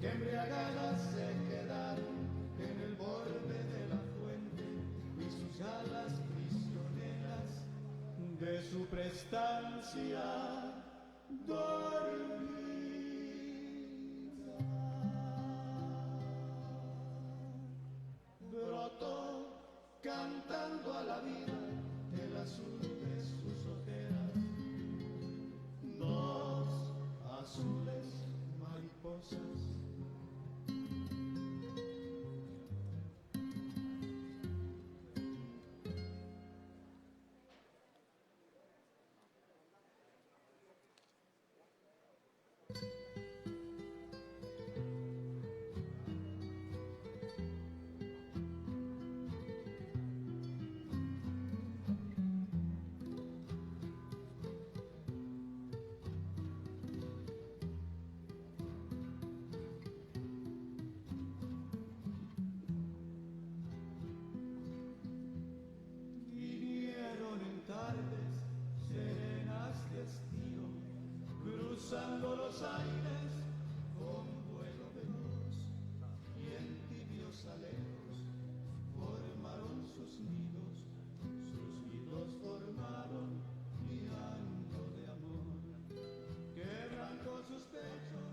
que embriagadas se quedaron en el borde de la fuente y sus alas prisioneras de su prestancia dormida. Brotó cantando a la vida el azul de sus ojeras, dos azules mariposas. Cruzando los aires con vuelo veloz y en tibios alejos formaron sus nidos formaron llanto de amor, quebrantó sus pechos,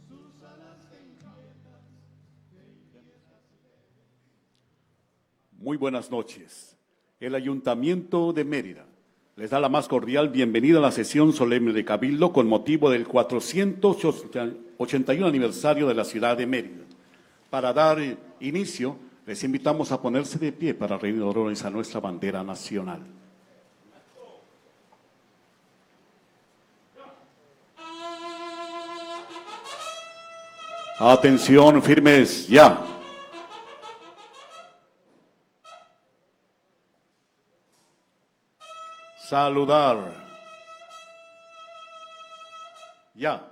sus alas que inquietas. Muy buenas noches. El Ayuntamiento de Mérida les da la más cordial bienvenida a la sesión solemne de Cabildo con motivo del 481 aniversario de la ciudad de Mérida. Para dar inicio, les invitamos a ponerse de pie para rendir honores a nuestra bandera nacional. Atención, firmes, ya. Saludar. Ya.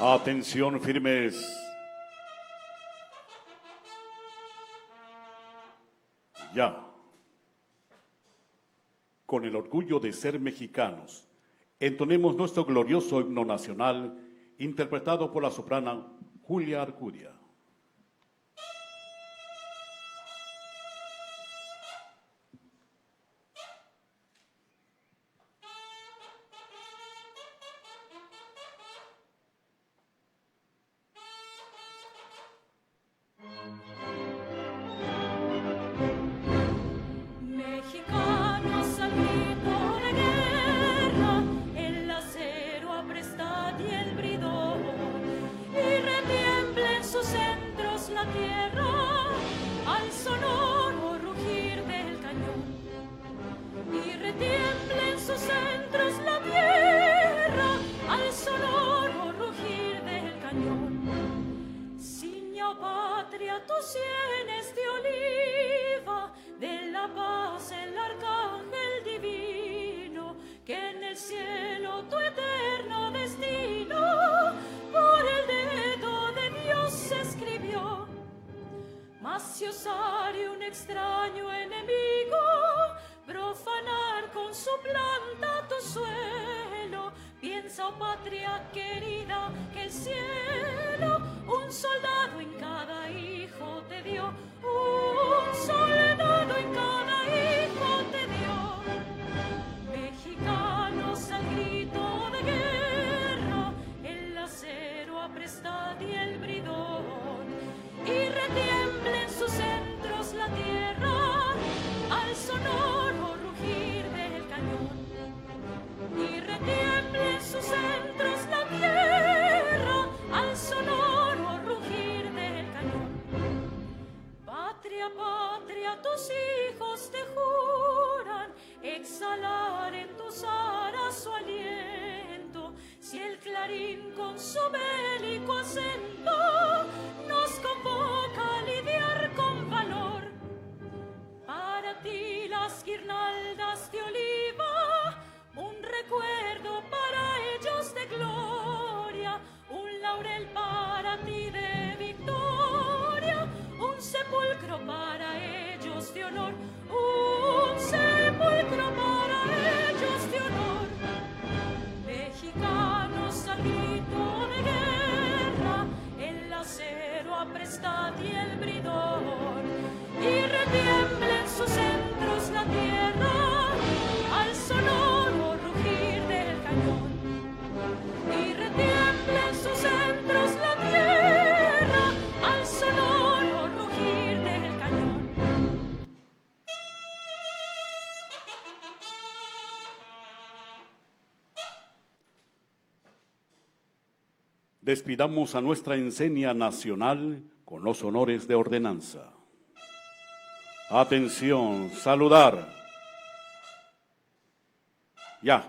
Atención, firmes. Ya. Con el orgullo de ser mexicanos, entonemos nuestro glorioso himno nacional, interpretado por la soprana Julia Arcudia. Mexicanos al grito de guerra, el acero aprestad y el bridón, y retiemblen sus esa patria querida que el cielo un soldado en cada hijo te dio, un soldado en cada hijo te dio. Mexicanos al grito de guerra, el acero aprestad y el bridón, y retiembla en sus centros la tierra al sonoro rugir del cañón. Y retiembla en sus centros la tierra al sonoro rugir del cañón. Patria, patria, tus hijos te juran exhalar en tus aras su aliento, si el clarín con su bélico acento nos convoca a lidiar con valor. Para ti las guirnaldas de oliva, un recuerdo para ellos de gloria, un laurel para ti de victoria, un sepulcro para ellos de honor, un sepulcro para ellos de honor. Mexicanos al grito de guerra, el acero aprestad y el bridón, y retiembla en sus centros la tierra al sonoro rugir del cañón. Y retiembla en sus centros la tierra al sonoro rugir del cañón. Despidamos a nuestra enseña nacional con los honores de ordenanza. Atención, saludar. Ya.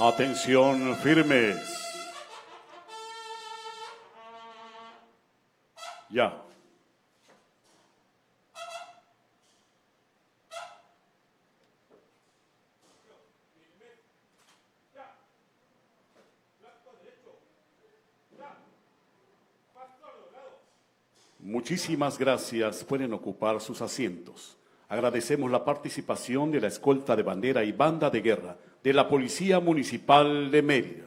Atención, firmes. Ya. Muchísimas gracias. Pueden ocupar sus asientos. Agradecemos la participación de la escolta de bandera y banda de guerra de la Policía Municipal de Mérida.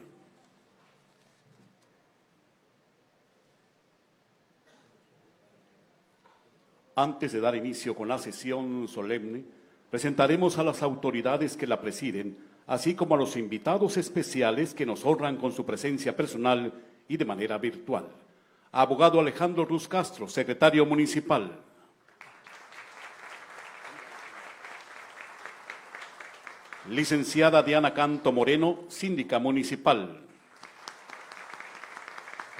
Antes de dar inicio con la sesión solemne, presentaremos a las autoridades que la presiden, así como a los invitados especiales que nos honran con su presencia personal y de manera virtual. Abogado Alejandro Ruz Castro, secretario municipal. Licenciada Diana Canto Moreno, síndica municipal.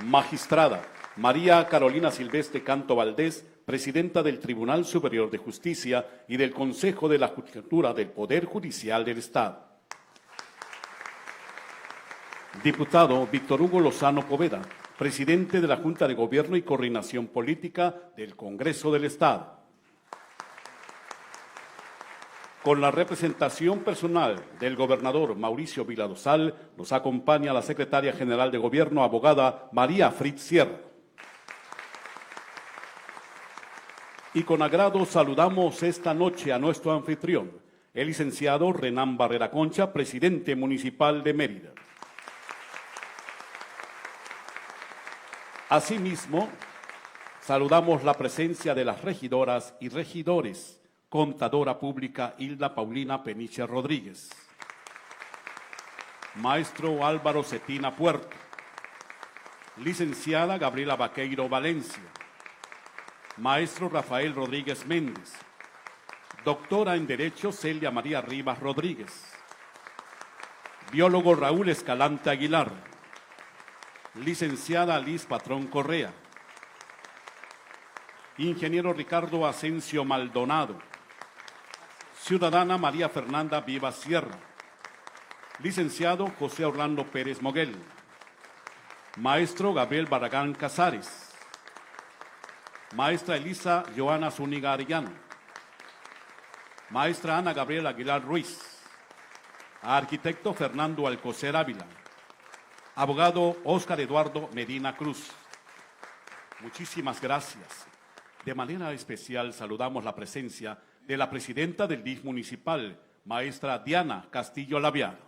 Magistrada María Carolina Silvestre Canto Valdés, presidenta del Tribunal Superior de Justicia y del Consejo de la Judicatura del Poder Judicial del Estado. Diputado Víctor Hugo Lozano Poveda, presidente de la Junta de Gobierno y Coordinación Política del Congreso del Estado. Con la representación personal del gobernador Mauricio Viladosal, nos acompaña la secretaria general de Gobierno, abogada María Fritz Sierra. Y con agrado saludamos esta noche a nuestro anfitrión, el licenciado Renán Barrera Concha, presidente municipal de Mérida. Asimismo, saludamos la presencia de las regidoras y regidores, contadora pública Hilda Paulina Peniche Rodríguez, maestro Álvaro Cetina Puerto, licenciada Gabriela Vaqueiro Valencia, maestro Rafael Rodríguez Méndez, doctora en Derecho Celia María Rivas Rodríguez, biólogo Raúl Escalante Aguilar, licenciada Liz Patrón Correa, ingeniero Ricardo Asensio Maldonado, ciudadana María Fernanda Vivas Sierra, licenciado José Orlando Pérez Moguel, maestro Gabriel Barragán Casares, maestra Elisa Joana Zúñiga Arellano, maestra Ana Gabriela Aguilar Ruiz, arquitecto Fernando Alcocer Ávila, abogado Óscar Eduardo Medina Cruz. Muchísimas gracias. De manera especial saludamos la presencia de la presidenta del DIF municipal, maestra Diana Castillo Laviado.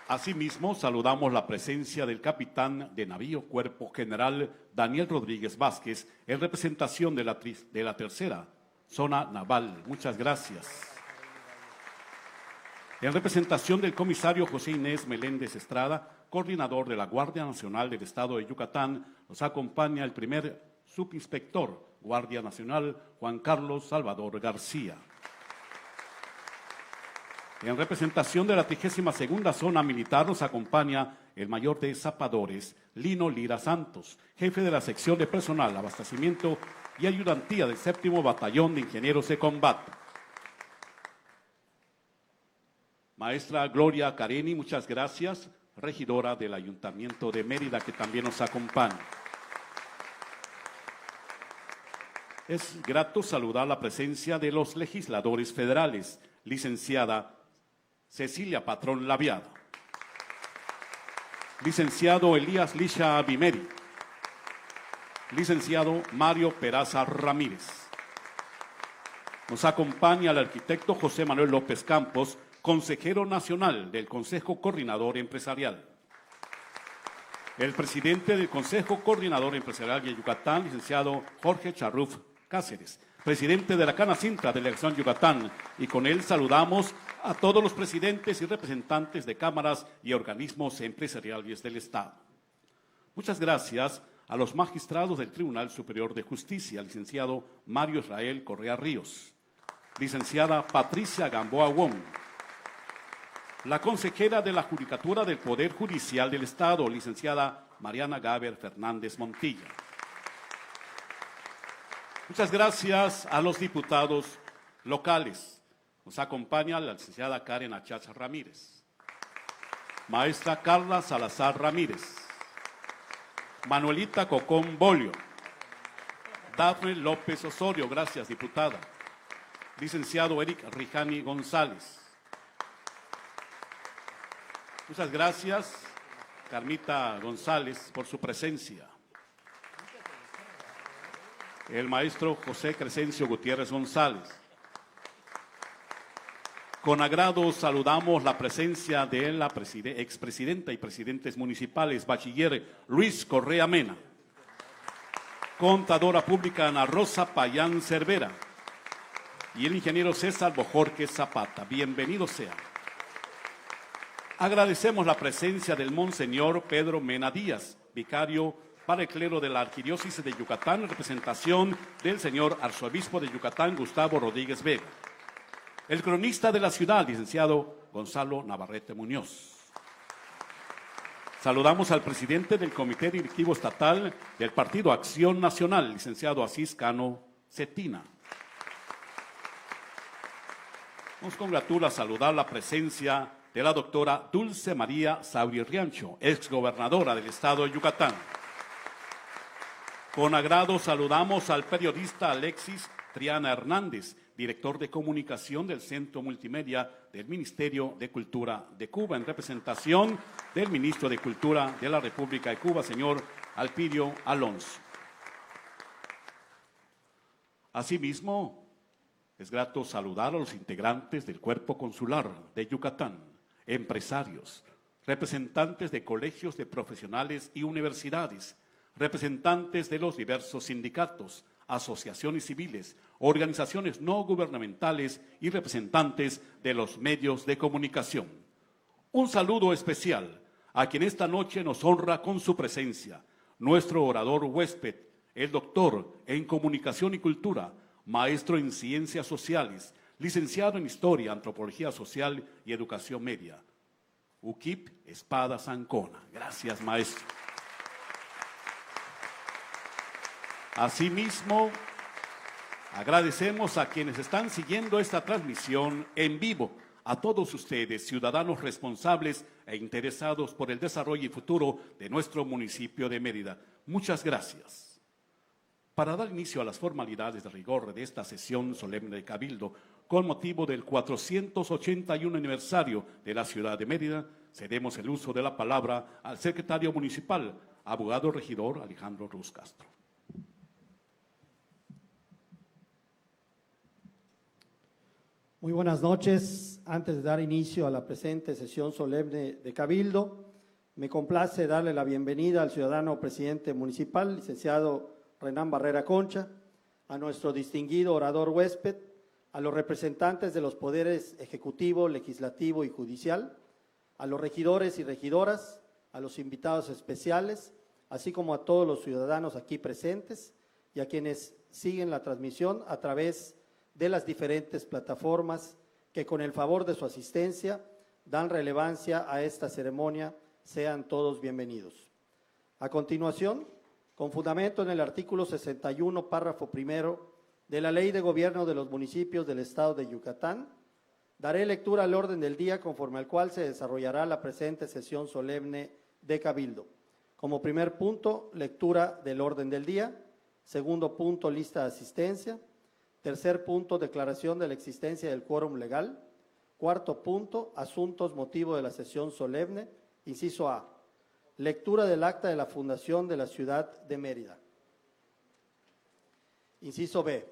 Asimismo, saludamos la presencia del capitán de navío Cuerpo General Daniel Rodríguez Vázquez en representación de la tercera zona naval. Muchas gracias. En representación del comisario José Inés Meléndez Estrada, coordinador de la Guardia Nacional del Estado de Yucatán, nos acompaña el primer subinspector Guardia Nacional, Juan Carlos Salvador García. En representación de la 32ª Zona Militar nos acompaña el mayor de zapadores, Lino Lira Santos, jefe de la sección de personal, abastecimiento y ayudantía del 7º Batallón de Ingenieros de Combate. Maestra Gloria Careni, muchas gracias, regidora del Ayuntamiento de Mérida, que también nos acompaña. Es grato saludar la presencia de los legisladores federales, licenciada Cecilia Patrón Laviado, licenciado Elías Lisha Abimeri, licenciado Mario Peraza Ramírez. Nos acompaña el arquitecto José Manuel López Campos, consejero nacional del Consejo Coordinador Empresarial. El presidente del Consejo Coordinador Empresarial de Yucatán, licenciado Jorge Charruf Cáceres, presidente de la Canacintra Delegación Yucatán, y con él saludamos a todos los presidentes y representantes de cámaras y organismos empresariales del Estado. Muchas gracias a los magistrados del Tribunal Superior de Justicia, licenciado Mario Israel Correa Ríos, licenciada Patricia Gamboa Wong, la consejera de la Judicatura del Poder Judicial del Estado, licenciada Mariana Gaber Fernández Montilla. Muchas gracias a los diputados locales. Nos acompaña la licenciada Karen Achacha Ramírez, maestra Carla Salazar Ramírez, Manuelita Cocón Bolio, Dafne López Osorio, gracias diputada, licenciado Eric Rijani González. Muchas gracias, Carmita González, por su presencia. El maestro José Crescencio Gutiérrez González. Con agrado saludamos la presencia de la expresidenta y presidentes municipales, bachiller Luis Correa Mena, contadora pública Ana Rosa Payán Cervera y el ingeniero César Bojorquez Zapata. Bienvenidos sean. Agradecemos la presencia del monseñor Pedro Mena Díaz, vicario para el clero de la Arquidiócesis de Yucatán, en representación del señor arzobispo de Yucatán, Gustavo Rodríguez Vega. El cronista de la ciudad, licenciado Gonzalo Navarrete Muñoz. Saludamos al presidente del Comité Directivo Estatal del Partido Acción Nacional, licenciado Asís Cano Cetina. Nos congratula saludar la presencia de la doctora Dulce María Sauri Riancho, exgobernadora del estado de Yucatán. Con agrado saludamos al periodista Alexis Triana Hernández, director de comunicación del Centro Multimedia del Ministerio de Cultura de Cuba, en representación del ministro de Cultura de la República de Cuba, señor Alpidio Alonso. Asimismo, es grato saludar a los integrantes del Cuerpo Consular de Yucatán, empresarios, representantes de colegios de profesionales y universidades, representantes de los diversos sindicatos, asociaciones civiles, organizaciones no gubernamentales y representantes de los medios de comunicación. Un saludo especial a quien esta noche nos honra con su presencia, nuestro orador huésped, el doctor en Comunicación y Cultura, maestro en Ciencias Sociales, licenciado en Historia, Antropología Social y Educación Media, UKIP Espadas Ancona. Gracias, maestro. Asimismo, agradecemos a quienes están siguiendo esta transmisión en vivo, a todos ustedes, ciudadanos responsables e interesados por el desarrollo y futuro de nuestro municipio de Mérida. Muchas gracias. Para dar inicio a las formalidades de rigor de esta sesión solemne de Cabildo, con motivo del 481 aniversario de la ciudad de Mérida, cedemos el uso de la palabra al secretario municipal, abogado regidor Alejandro Ruz Castro. Muy buenas noches. Antes de dar inicio a la presente sesión solemne de Cabildo, me complace darle la bienvenida al ciudadano presidente municipal, licenciado Renán Barrera Concha, a nuestro distinguido orador huésped, a los representantes de los poderes ejecutivo, legislativo y judicial, a los regidores y regidoras, a los invitados especiales, así como a todos los ciudadanos aquí presentes y a quienes siguen la transmisión a través de las diferentes plataformas que con el favor de su asistencia dan relevancia a esta ceremonia. Sean todos bienvenidos. A continuación, con fundamento en el artículo 61, párrafo primero de la Ley de Gobierno de los Municipios del Estado de Yucatán, daré lectura al orden del día conforme al cual se desarrollará la presente sesión solemne de Cabildo. Como primer punto, lectura del orden del día. Segundo punto, lista de asistencia. Tercer punto, declaración de la existencia del quórum legal. Cuarto punto, asuntos motivo de la sesión solemne. Inciso A, lectura del acta de la fundación de la ciudad de Mérida. Inciso B,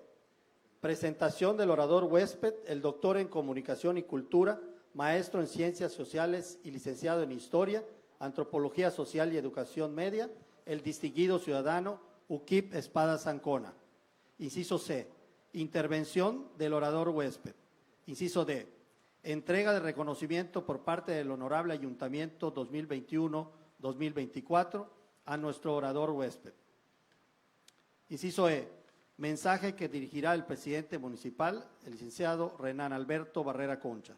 presentación del orador huésped, el doctor en Comunicación y Cultura, maestro en Ciencias Sociales y licenciado en Historia, Antropología Social y Educación Media, el distinguido ciudadano UKIP Espadas Ancona. Inciso C, intervención del orador huésped. Inciso D, entrega de reconocimiento por parte del Honorable Ayuntamiento 2021-2024 a nuestro orador huésped. Inciso E, mensaje que dirigirá el presidente municipal, el licenciado Renán Alberto Barrera Concha.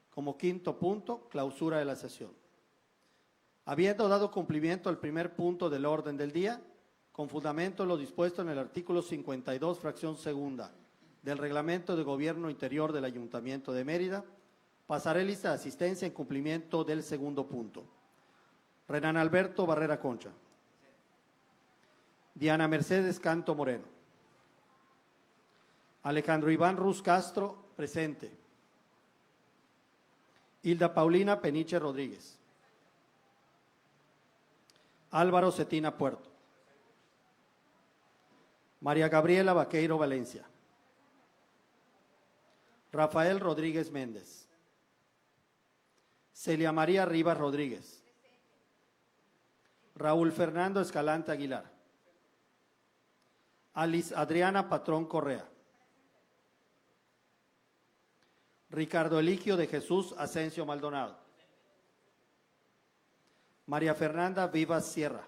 Como quinto punto, clausura de la sesión. Habiendo dado cumplimiento al primer punto del orden del día, con fundamento en lo dispuesto en el artículo 52, fracción segunda, del Reglamento de Gobierno Interior del Ayuntamiento de Mérida, pasaré lista de asistencia en cumplimiento del segundo punto. Renán Alberto Barrera Concha. Diana Mercedes Canto Moreno. Alejandro Iván Ruz Castro, presente. Hilda Paulina Peniche Rodríguez. Álvaro Cetina Puerto. María Gabriela Vaqueiro Valencia. Rafael Rodríguez Méndez. Celia María Rivas Rodríguez. Raúl Fernando Escalante Aguilar. Alice Adriana Patrón Correa. Ricardo Eligio de Jesús Asensio Maldonado. María Fernanda Vivas Sierra.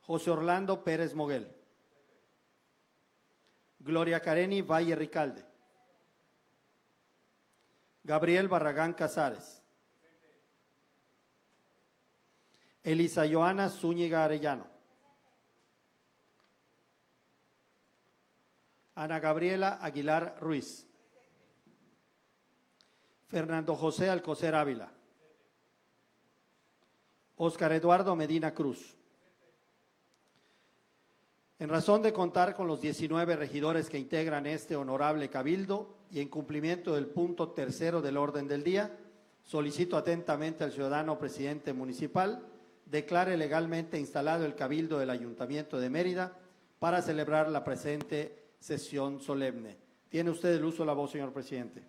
José Orlando Pérez Moguel. Gloria Careni Valle Ricalde. Gabriel Barragán Casares. Elisa Joana Zúñiga Arellano. Ana Gabriela Aguilar Ruiz. Fernando José Alcocer Ávila. Óscar Eduardo Medina Cruz. En razón de contar con los 19 regidores que integran este honorable cabildo y en cumplimiento del punto tercero del orden del día, solicito atentamente al ciudadano presidente municipal declare legalmente instalado el cabildo del Ayuntamiento de Mérida para celebrar la presente sesión solemne. Tiene usted el uso de la voz, señor presidente.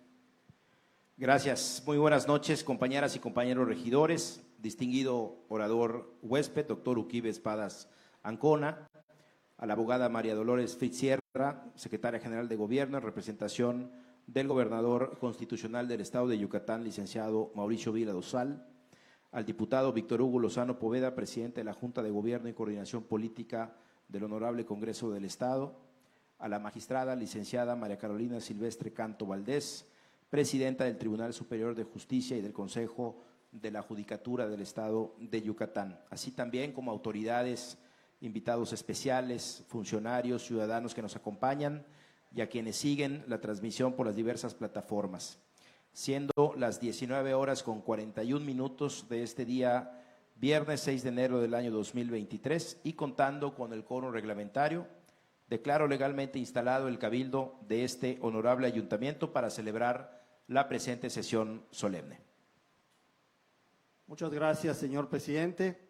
Gracias. Muy buenas noches, compañeras y compañeros regidores, distinguido orador huésped, doctor Uquibe Espadas Ancona, a la abogada María Dolores Fitzsierra, secretaria general de Gobierno, en representación del gobernador constitucional del Estado de Yucatán, licenciado Mauricio Vila Dosal, al diputado Víctor Hugo Lozano Poveda, presidente de la Junta de Gobierno y Coordinación Política del Honorable Congreso del Estado, a la magistrada licenciada María Carolina Silvestre Canto Valdés, presidenta del Tribunal Superior de Justicia y del Consejo de la Judicatura del Estado de Yucatán, así también como autoridades, invitados especiales, funcionarios, ciudadanos que nos acompañan y a quienes siguen la transmisión por las diversas plataformas. Siendo las 19:41 de este día, viernes 6 de enero del año 2023, y contando con el quórum reglamentario, declaro legalmente instalado el cabildo de este honorable ayuntamiento para celebrar la presente sesión solemne. Muchas gracias, señor presidente.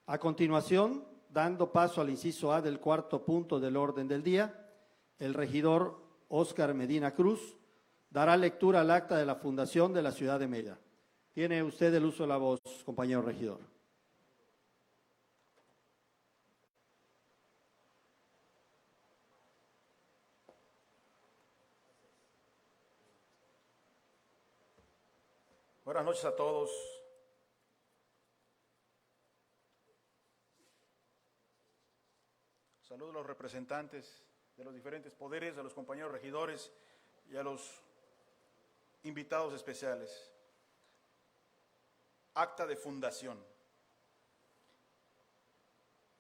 A continuación, dando paso al inciso A del cuarto punto del orden del día, el regidor Óscar Medina Cruz dará lectura al acta de la Fundación de la Ciudad de Mérida. Tiene usted el uso de la voz, compañero regidor. Buenas noches a todos. Saludo a los representantes de los diferentes poderes, a los compañeros regidores y a los invitados especiales. Acta de fundación.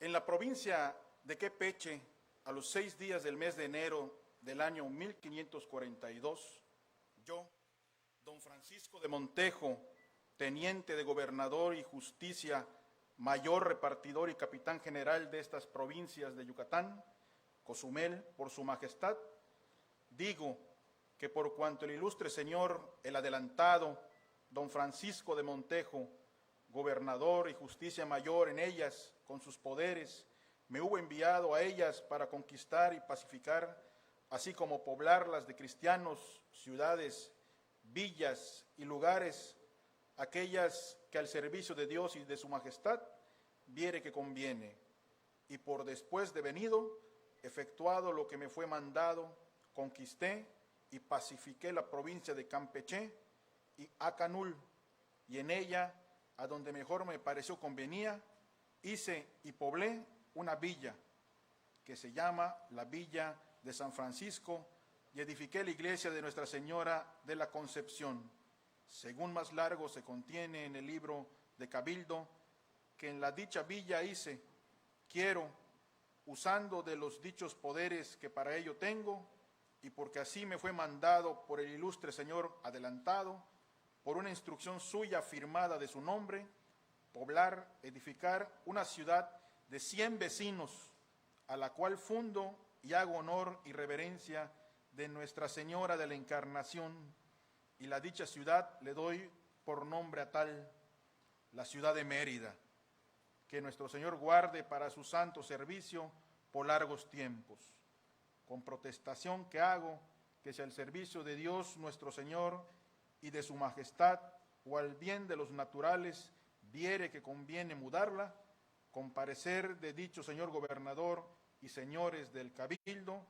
En la provincia de Quepeche, a los 6 días del mes de enero del año 1542, yo, don Francisco de Montejo, teniente de gobernador y justicia, mayor repartidor y capitán general de estas provincias de Yucatán, Cozumel, por su majestad, digo que por cuanto el ilustre señor, el adelantado, don Francisco de Montejo, gobernador y justicia mayor en ellas, con sus poderes, me hubo enviado a ellas para conquistar y pacificar, así como poblarlas de cristianos, ciudades, villas y lugares, aquellas que al servicio de Dios y de su majestad viere que conviene, y por después de venido, efectuado lo que me fue mandado, conquisté y pacifiqué la provincia de Campeche y Acanul, y en ella, a donde mejor me pareció convenía, hice y poblé una villa, que se llama la Villa de San Francisco, y edifiqué la iglesia de Nuestra Señora de la Concepción, según más largo se contiene en el libro de Cabildo, que en la dicha villa hice, quiero, usando de los dichos poderes que para ello tengo, y porque así me fue mandado por el ilustre señor adelantado, por una instrucción suya firmada de su nombre, poblar, edificar una ciudad de 100 vecinos, a la cual fundo y hago honor y reverencia de Nuestra Señora de la Encarnación, y la dicha ciudad le doy por nombre a tal, la ciudad de Mérida, que nuestro Señor guarde para su santo servicio por largos tiempos, con protestación que hago, que sea el servicio de Dios nuestro Señor y de su majestad, o al bien de los naturales, viere que conviene mudarla, con parecer de dicho señor gobernador y señores del cabildo,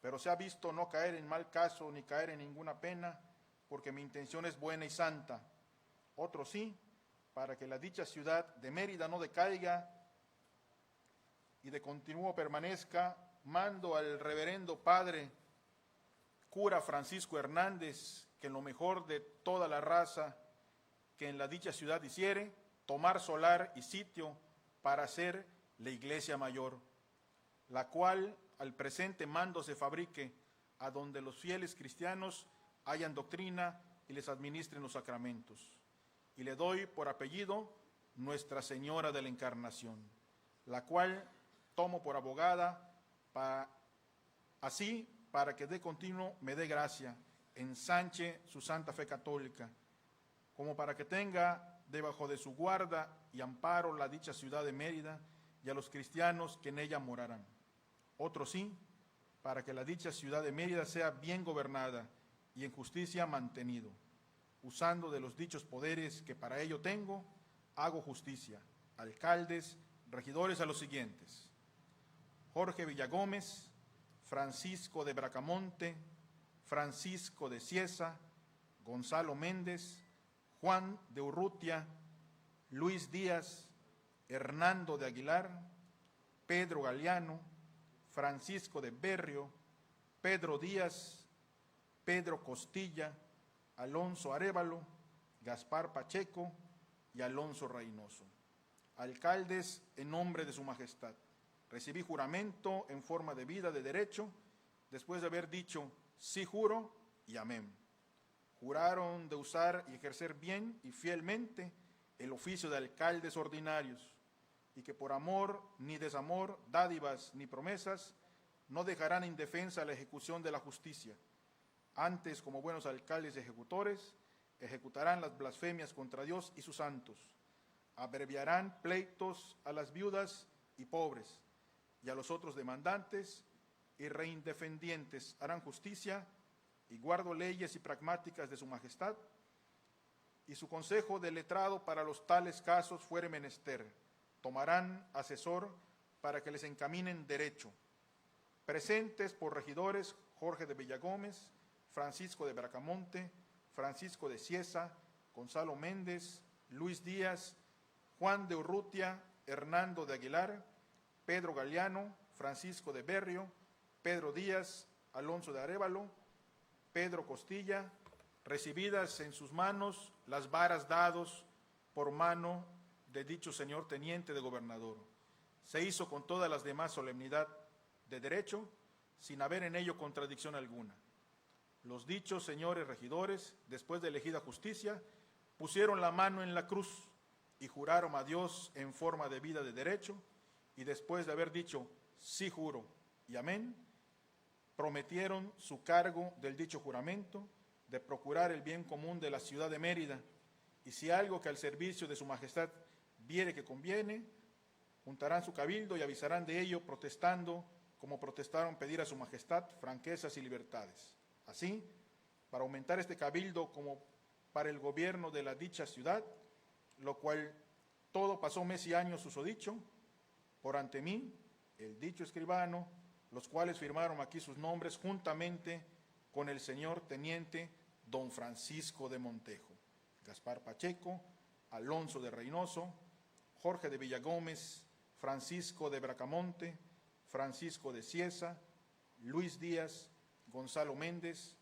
pero se ha visto no caer en mal caso ni caer en ninguna pena, porque mi intención es buena y santa. Otro sí, para que la dicha ciudad de Mérida no decaiga y de continuo permanezca, mando al reverendo padre cura Francisco Hernández, que en lo mejor de toda la raza que en la dicha ciudad hiciere, tomar solar y sitio para hacer la iglesia mayor, la cual al presente mando se fabrique, a donde los fieles cristianos hayan doctrina y les administren los sacramentos. Y le doy por apellido Nuestra Señora de la Encarnación, la cual tomo por abogada para que de continuo me dé gracia, ensanche su santa fe católica, como para que tenga debajo de su guarda y amparo la dicha ciudad de Mérida y a los cristianos que en ella morarán. Otro sí, para que la dicha ciudad de Mérida sea bien gobernada y en justicia mantenido. Usando de los dichos poderes que para ello tengo, hago justicia. Alcaldes, regidores a los siguientes: Jorge Villagómez, Francisco de Bracamonte, Francisco de Cieza, Gonzalo Méndez, Juan de Urrutia, Luis Díaz, Hernando de Aguilar, Pedro Galeano, Francisco de Berrio, Pedro Díaz, Pedro Costilla, Alonso Arévalo, Gaspar Pacheco y Alonso Reynoso. Alcaldes, en nombre de su majestad, recibí juramento en forma de vida de derecho, después de haber dicho sí juro y amén. Juraron de usar y ejercer bien y fielmente el oficio de alcaldes ordinarios, y que por amor ni desamor, dádivas ni promesas, no dejarán indefensa la ejecución de la justicia. Antes, como buenos alcaldes y ejecutores, ejecutarán las blasfemias contra Dios y sus santos, abreviarán pleitos a las viudas y pobres, y a los otros demandantes y reindefendientes harán justicia, y guardo leyes y pragmáticas de su majestad, y su consejo de letrado para los tales casos fuere menester, tomarán asesor para que les encaminen derecho. Presentes por regidores Jorge de Villagómez, Francisco de Bracamonte, Francisco de Cieza, Gonzalo Méndez, Luis Díaz, Juan de Urrutia, Hernando de Aguilar, Pedro Galeano, Francisco de Berrio, Pedro Díaz, Alonso de Arévalo, Pedro Costilla, recibidas en sus manos las varas dados por mano de dicho señor teniente de gobernador. Se hizo con todas las demás solemnidad de derecho, sin haber en ello contradicción alguna. Los dichos señores regidores, después de elegida justicia, pusieron la mano en la cruz y juraron a Dios en forma de vida de derecho, y después de haber dicho sí juro y amén, prometieron su cargo del dicho juramento de procurar el bien común de la ciudad de Mérida, y si algo que al servicio de su majestad viere que conviene, juntarán su cabildo y avisarán de ello, protestando como protestaron pedir a su majestad franquezas y libertades. Así, para aumentar este cabildo como para el gobierno de la dicha ciudad, lo cual todo pasó mes y años susodicho, por ante mí, el dicho escribano, los cuales firmaron aquí sus nombres juntamente con el señor teniente don Francisco de Montejo, Gaspar Pacheco, Alonso de Reynoso, Jorge de Villagómez, Francisco de Bracamonte, Francisco de Cieza, Luis Díaz, Gonzalo Méndez,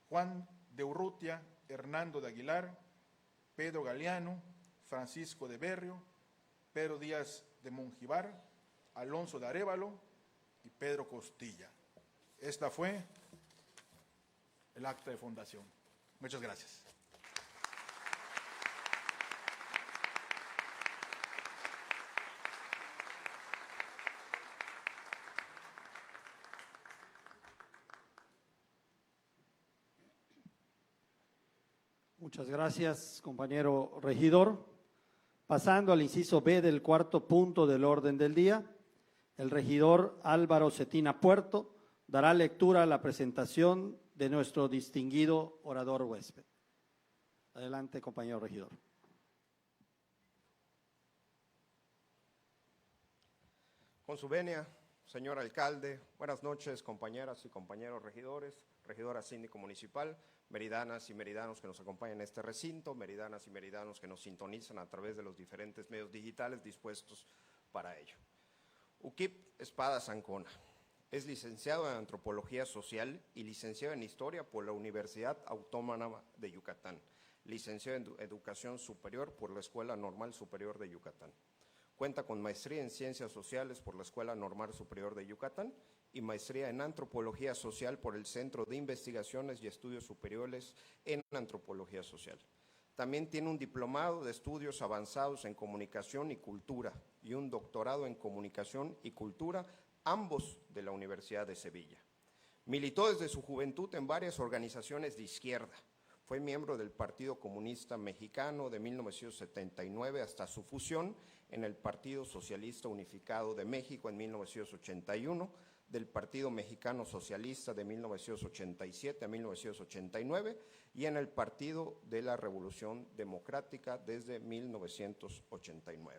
Juan de Urrutia, Hernando de Aguilar, Pedro Galeano, Francisco de Berrio, Pedro Díaz de Monjivar, Alonso de Arévalo y Pedro Costilla. Esta fue el acta de fundación. Muchas gracias. Muchas gracias, compañero regidor. Pasando al inciso B del cuarto punto del orden del día, el regidor Álvaro Cetina Puerto dará lectura a la presentación de nuestro distinguido orador huésped. Adelante, compañero regidor. Con su venia, señor alcalde, buenas noches, compañeras y compañeros regidores, regidora síndico municipal, meridanas y meridanos que nos acompañan en este recinto, meridanas y meridanos que nos sintonizan a través de los diferentes medios digitales dispuestos para ello. Ukip Espadas Ancona es licenciado en Antropología Social y licenciado en Historia por la Universidad Autónoma de Yucatán, licenciado en Educación Superior por la Escuela Normal Superior de Yucatán. Cuenta con maestría en Ciencias Sociales por la Escuela Normal Superior de Yucatán y maestría en Antropología Social por el Centro de Investigaciones y Estudios Superiores en Antropología Social. También tiene un diplomado de estudios avanzados en comunicación y cultura y un doctorado en comunicación y cultura, ambos de la Universidad de Sevilla. Militó desde su juventud en varias organizaciones de izquierda. Fue miembro del Partido Comunista Mexicano de 1979 hasta su fusión en el Partido Socialista Unificado de México en 1981, del Partido Mexicano Socialista de 1987 a 1989 y en el Partido de la Revolución Democrática desde 1989.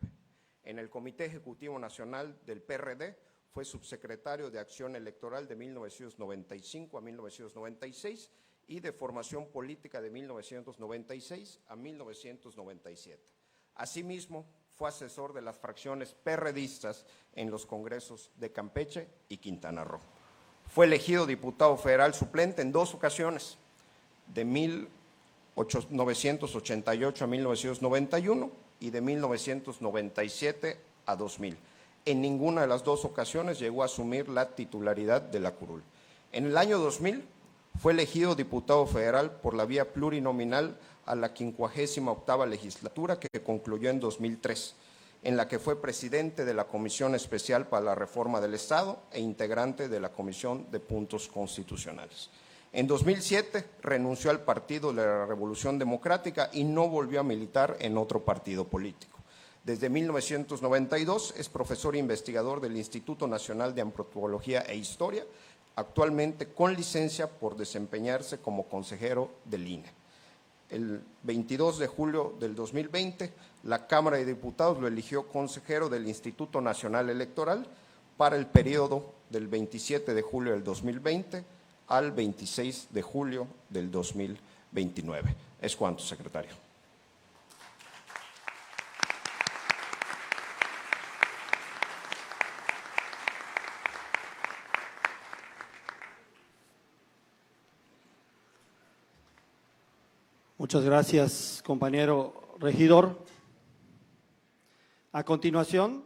En el Comité Ejecutivo Nacional del PRD fue subsecretario de Acción Electoral de 1995 a 1996 y de Formación Política de 1996 a 1997. Asimismo, fue asesor de las fracciones perredistas en los congresos de Campeche y Quintana Roo. Fue elegido diputado federal suplente en 2 ocasiones, de 1988 a 1991 y de 1997 a 2000. En ninguna de las 2 ocasiones llegó a asumir la titularidad de la curul. En el año 2000 fue elegido diputado federal por la vía plurinominal a la 58ª legislatura que concluyó en 2003, en la que fue presidente de la Comisión Especial para la Reforma del Estado e integrante de la Comisión de Puntos Constitucionales. En 2007 renunció al Partido de la Revolución Democrática y no volvió a militar en otro partido político. Desde 1992 es profesor e investigador del Instituto Nacional de Antropología e Historia, actualmente con licencia por desempeñarse como consejero del INE. El 22 de julio del 2020, la Cámara de Diputados lo eligió consejero del Instituto Nacional Electoral para el periodo del 27 de julio del 2020 al 26 de julio del 2029. Es cuanto, secretario. Muchas gracias, compañero regidor. A continuación,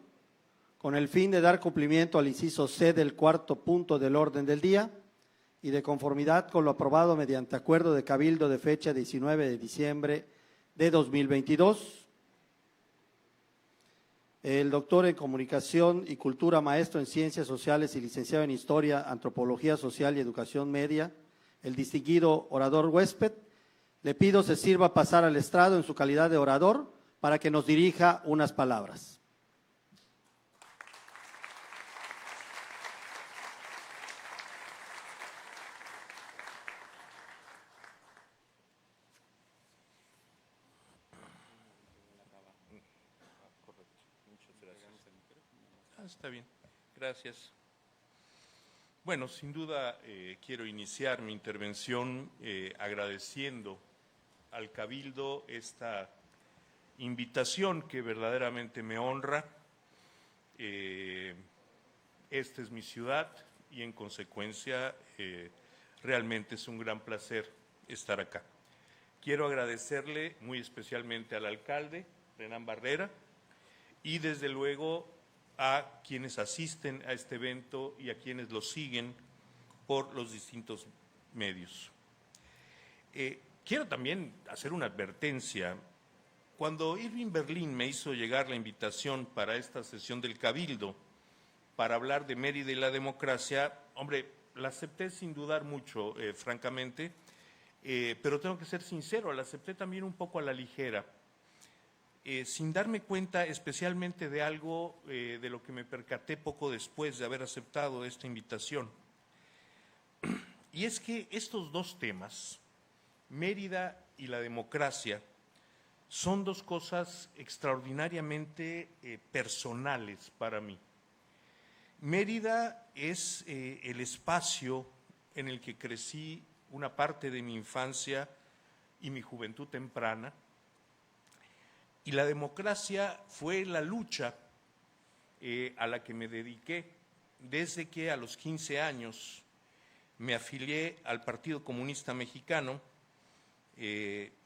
con el fin de dar cumplimiento al inciso C del 4º punto del orden del día y de conformidad con lo aprobado mediante acuerdo de Cabildo de fecha 19 de diciembre de 2022, el doctor en Comunicación y Cultura, maestro en Ciencias Sociales y licenciado en Historia, Antropología Social y Educación Media, el distinguido orador Huésped, le pido se sirva pasar al estrado en su calidad de orador para que nos dirija unas palabras. Está bien, gracias. Bueno, sin duda quiero iniciar mi intervención agradeciendo al Cabildo esta invitación que verdaderamente me honra. Esta es mi ciudad y en consecuencia realmente es un gran placer estar acá. Quiero agradecerle muy especialmente al alcalde, Renan Barrera, y desde luego a quienes asisten a este evento y a quienes lo siguen por los distintos medios. Quiero también hacer una advertencia. Cuando Irving Berlin me hizo llegar la invitación para esta sesión del Cabildo para hablar de Mérida y la democracia, hombre, la acepté sin dudar mucho, francamente, pero tengo que ser sincero, la acepté también un poco a la ligera, sin darme cuenta especialmente de algo de lo que me percaté poco después de haber aceptado esta invitación. Y es que estos 2 temas, Mérida y la democracia, son 2 cosas extraordinariamente personales para mí. Mérida es el espacio en el que crecí una parte de mi infancia y mi juventud temprana, y la democracia fue la lucha a la que me dediqué desde que a los 15 años me afilié al Partido Comunista Mexicano,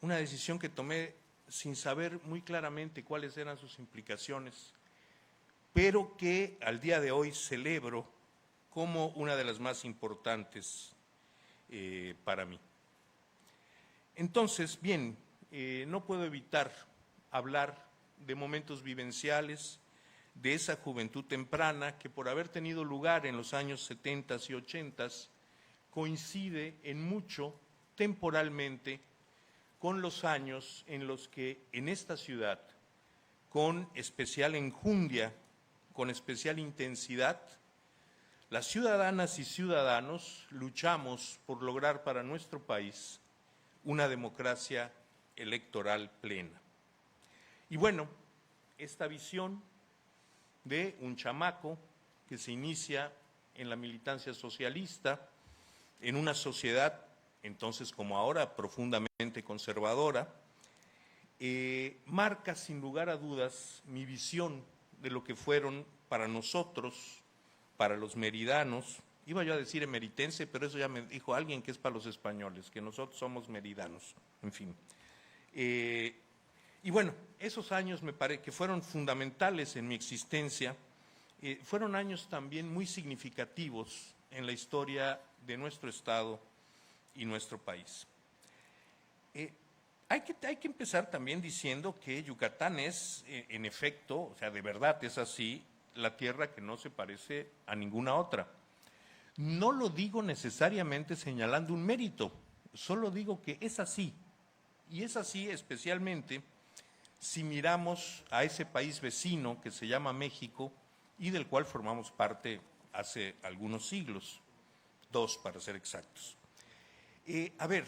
una decisión que tomé sin saber muy claramente cuáles eran sus implicaciones, pero que al día de hoy celebro como una de las más importantes para mí. Entonces, bien, no puedo evitar hablar de momentos vivenciales, de esa juventud temprana que por haber tenido lugar en los años 70 y 80 coincide en mucho temporalmente con los años en los que en esta ciudad, con especial enjundia, con especial intensidad, las ciudadanas y ciudadanos luchamos por lograr para nuestro país una democracia electoral plena. Y bueno, esta visión de un chamaco que se inicia en la militancia socialista, en una sociedad, entonces como ahora, profundamente conservadora, marca sin lugar a dudas mi visión de lo que fueron para nosotros, para los meridanos, iba yo a decir emeritense, pero eso ya me dijo alguien que es para los españoles, que nosotros somos meridanos, en fin. Y bueno, esos años me parece que fueron fundamentales en mi existencia, fueron años también muy significativos en la historia de nuestro Estado y nuestro país. Hay que empezar también diciendo que Yucatán es, en efecto, o sea, de verdad es así, la tierra que no se parece a ninguna otra. No lo digo necesariamente señalando un mérito, solo digo que es así. Y es así especialmente si miramos a ese país vecino que se llama México y del cual formamos parte hace algunos siglos, 2 para ser exactos. A ver,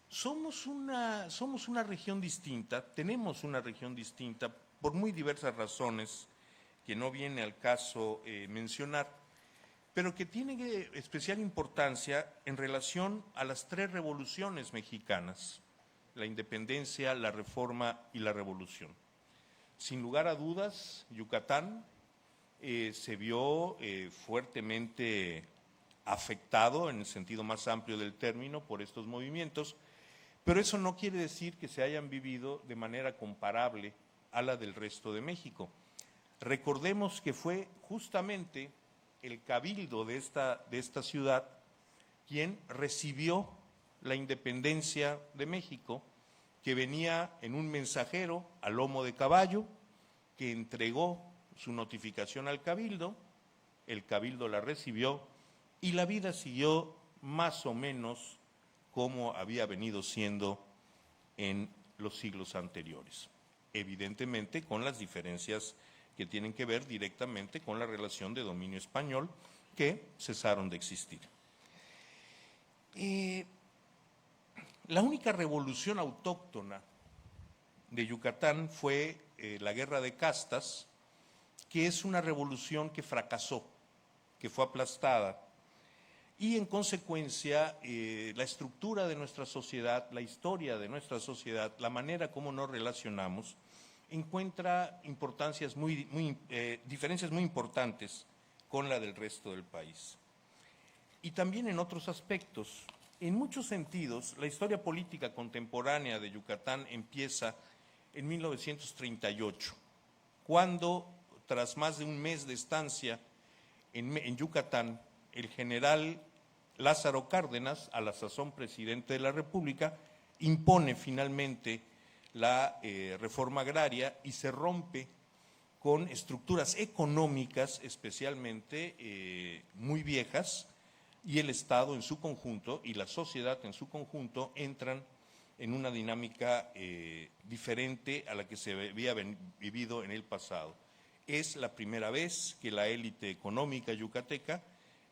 somos una región distinta, tenemos una región distinta por muy diversas razones que no viene al caso mencionar, pero que tiene especial importancia en relación a las 3 revoluciones mexicanas, la independencia, la reforma y la revolución. Sin lugar a dudas, Yucatán se vio fuertemente afectado en el sentido más amplio del término por estos movimientos, pero eso no quiere decir que se hayan vivido de manera comparable a la del resto de México. Recordemos que fue justamente el cabildo de esta ciudad quien recibió la independencia de México, que venía en un mensajero a lomo de caballo, que entregó su notificación al cabildo, el cabildo la recibió y la vida siguió más o menos como había venido siendo en los siglos anteriores. Evidentemente con las diferencias que tienen que ver directamente con la relación de dominio español que cesaron de existir. La única revolución autóctona de Yucatán fue la Guerra de Castas, que es una revolución que fracasó, que fue aplastada, y en consecuencia la estructura de nuestra sociedad, la historia de nuestra sociedad, la manera como nos relacionamos, encuentra diferencias muy importantes con la del resto del país. Y también en otros aspectos. En muchos sentidos, la historia política contemporánea de Yucatán empieza en 1938, cuando, tras más de un mes de estancia en Yucatán, el general Lázaro Cárdenas, a la sazón presidente de la República, impone finalmente la reforma agraria y se rompe con estructuras económicas especialmente muy viejas, y el Estado en su conjunto y la sociedad en su conjunto entran en una dinámica diferente a la que se había vivido en el pasado. Es la primera vez que la élite económica yucateca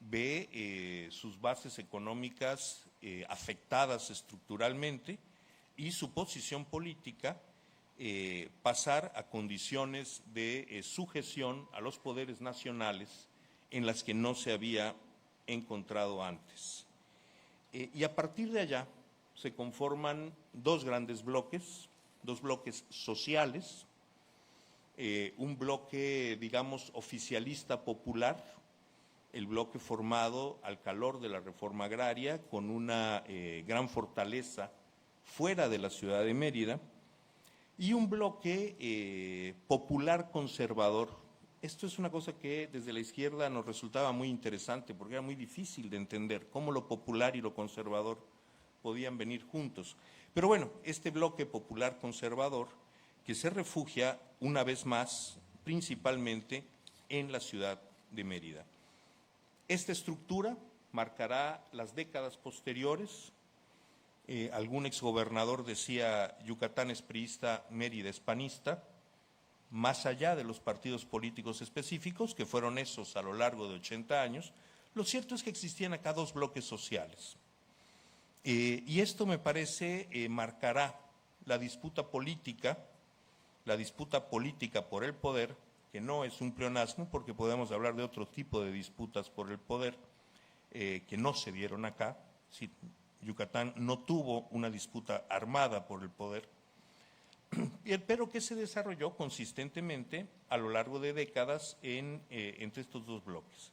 ve sus bases económicas afectadas estructuralmente y su posición política pasar a condiciones de sujeción a los poderes nacionales en las que no se había encontrado antes. Y a partir de allá se conforman 2 grandes bloques, 2 bloques sociales, un bloque, digamos, oficialista popular, el bloque formado al calor de la reforma agraria, con una gran fortaleza fuera de la ciudad de Mérida, y un bloque popular conservador. Esto es una cosa que desde la izquierda nos resultaba muy interesante, porque era muy difícil de entender cómo lo popular y lo conservador podían venir juntos. Pero bueno, este bloque popular conservador que se refugia una vez más principalmente en la ciudad de Mérida. Esta estructura marcará las décadas posteriores. Algún exgobernador decía: Yucatán es priista, Mérida es panista, más allá de los partidos políticos específicos, que fueron esos a lo largo de 80 años, lo cierto es que existían acá dos bloques sociales. Y esto me parece marcará la disputa política por el poder, que no es un pleonasmo, porque podemos hablar de otro tipo de disputas por el poder que no se dieron acá. Sí, Yucatán no tuvo una disputa armada por el poder, pero que se desarrolló consistentemente a lo largo de décadas entre estos dos bloques.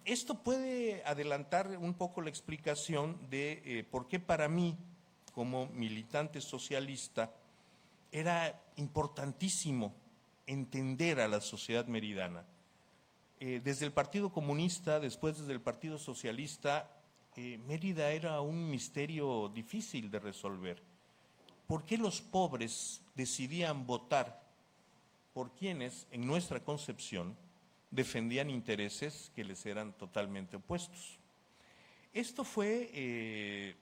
Esto puede adelantar un poco la explicación de por qué para mí, como militante socialista, era importantísimo entender a la sociedad meridana. Desde el Partido Comunista, después desde el Partido Socialista, Mérida era un misterio difícil de resolver. ¿Por qué los pobres decidían votar por quienes, en nuestra concepción, defendían intereses que les eran totalmente opuestos? Esto fue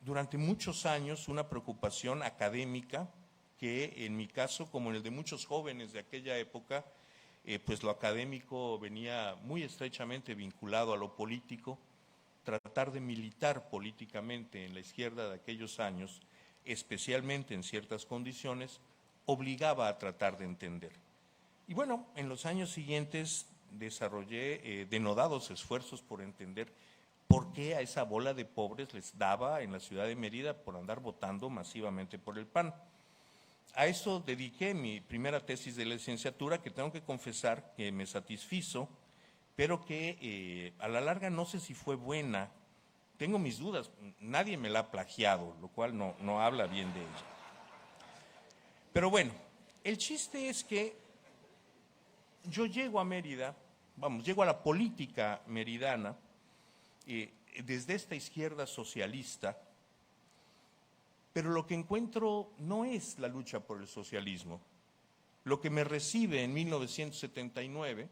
durante muchos años una preocupación académica que en mi caso, como en el de muchos jóvenes de aquella época, pues lo académico venía muy estrechamente vinculado a lo político. Tratar de militar políticamente en la izquierda de aquellos años, especialmente en ciertas condiciones, obligaba a tratar de entender. Y bueno, en los años siguientes desarrollé denodados esfuerzos por entender por qué a esa bola de pobres les daba en la ciudad de Mérida por andar votando masivamente por el PAN. A eso dediqué mi primera tesis de licenciatura, que tengo que confesar que me satisfizo, pero que a la larga no sé si fue buena. Tengo mis dudas, nadie me la ha plagiado, lo cual no habla bien de ella. Pero bueno, el chiste es que yo llego a Mérida, llego a la política meridana desde esta izquierda socialista, pero lo que encuentro no es la lucha por el socialismo. Lo que me recibe en 1979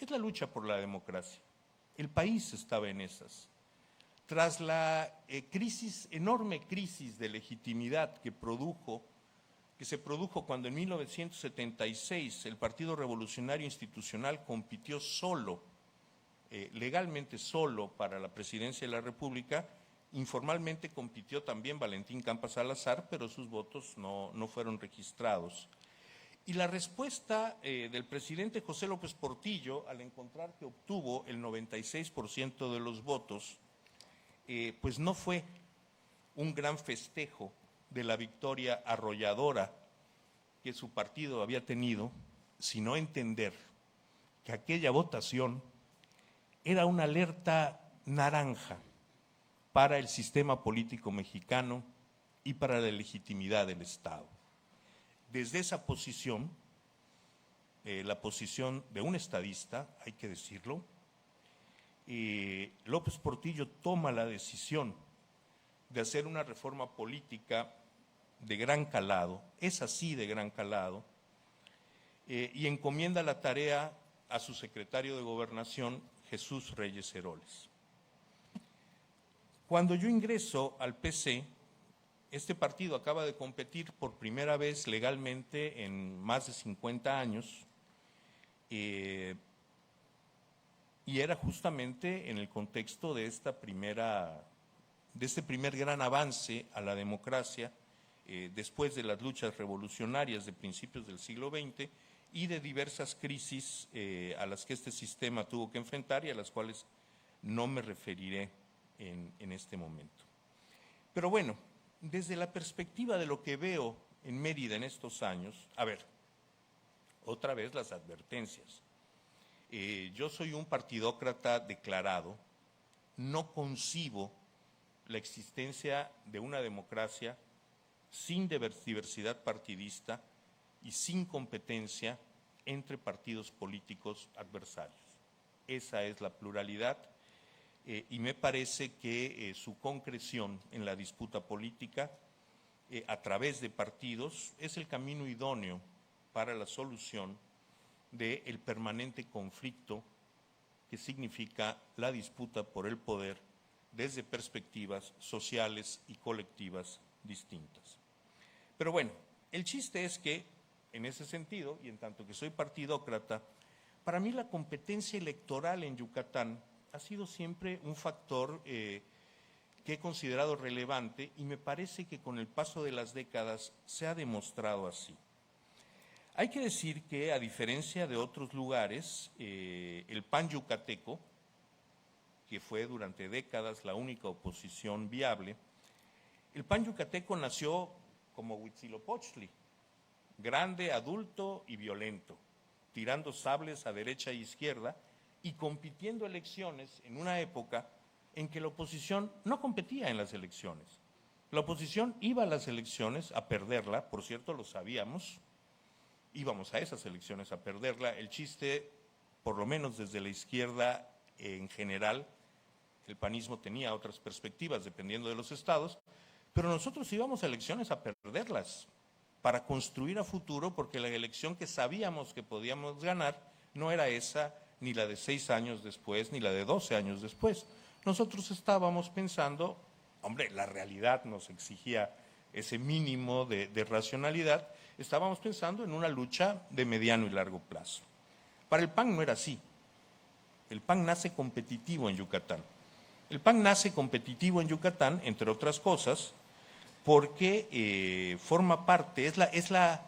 es la lucha por la democracia. El país estaba en esas. Tras la enorme crisis de legitimidad que se produjo cuando en 1976 el Partido Revolucionario Institucional compitió solo, legalmente solo, para la presidencia de la República. Informalmente compitió también Valentín Campa Salazar, pero sus votos no fueron registrados. Y la respuesta del presidente José López Portillo, al encontrar que obtuvo el 96% de los votos, pues no fue un gran festejo de la victoria arrolladora que su partido había tenido, sino entender que aquella votación era una alerta naranja para el sistema político mexicano y para la legitimidad del Estado. Desde esa posición, la posición de un estadista, hay que decirlo, López Portillo toma la decisión de hacer una reforma política de gran calado, es así de gran calado, y encomienda la tarea a su secretario de Gobernación, Jesús Reyes Heroles. Cuando yo ingreso al PC, este partido acaba de competir por primera vez legalmente en más de 50 años, y era justamente en el contexto de este primer gran avance a la democracia, después de las luchas revolucionarias de principios del siglo XX y de diversas crisis a las que este sistema tuvo que enfrentar y a las cuales no me referiré en este momento. Pero bueno, desde la perspectiva de lo que veo en Mérida en estos años, a ver, otra vez las advertencias. Yo soy un partidócrata declarado, no concibo la existencia de una democracia sin diversidad partidista y sin competencia entre partidos políticos adversarios. Esa es la pluralidad y me parece que su concreción en la disputa política a través de partidos es el camino idóneo para la solución del permanente conflicto que significa la disputa por el poder desde perspectivas sociales y colectivas distintas. Pero bueno, el chiste es que, en ese sentido, y en tanto que soy partidócrata, para mí la competencia electoral en Yucatán ha sido siempre un factor que he considerado relevante y me parece que con el paso de las décadas se ha demostrado así. Hay que decir que, a diferencia de otros lugares, el PAN yucateco, que fue durante décadas la única oposición viable, el PAN yucateco nació como Huitzilopochtli, grande, adulto y violento, tirando sables a derecha e izquierda y compitiendo elecciones en una época en que la oposición no competía en las elecciones. La oposición iba a las elecciones a perderla, por cierto, lo sabíamos, íbamos a esas elecciones a perderla. El chiste, por lo menos desde la izquierda en general, el panismo tenía otras perspectivas dependiendo de los estados, pero nosotros íbamos a elecciones a perderlas para construir a futuro, porque la elección que sabíamos que podíamos ganar no era esa, ni la de 6 años después, ni la de 12 años después. Nosotros estábamos pensando, hombre, la realidad nos exigía ese mínimo de racionalidad, estábamos pensando en una lucha de mediano y largo plazo. Para el PAN no era así. El PAN nace competitivo en Yucatán. El PAN nace competitivo en Yucatán, entre otras cosas, porque forma parte, es la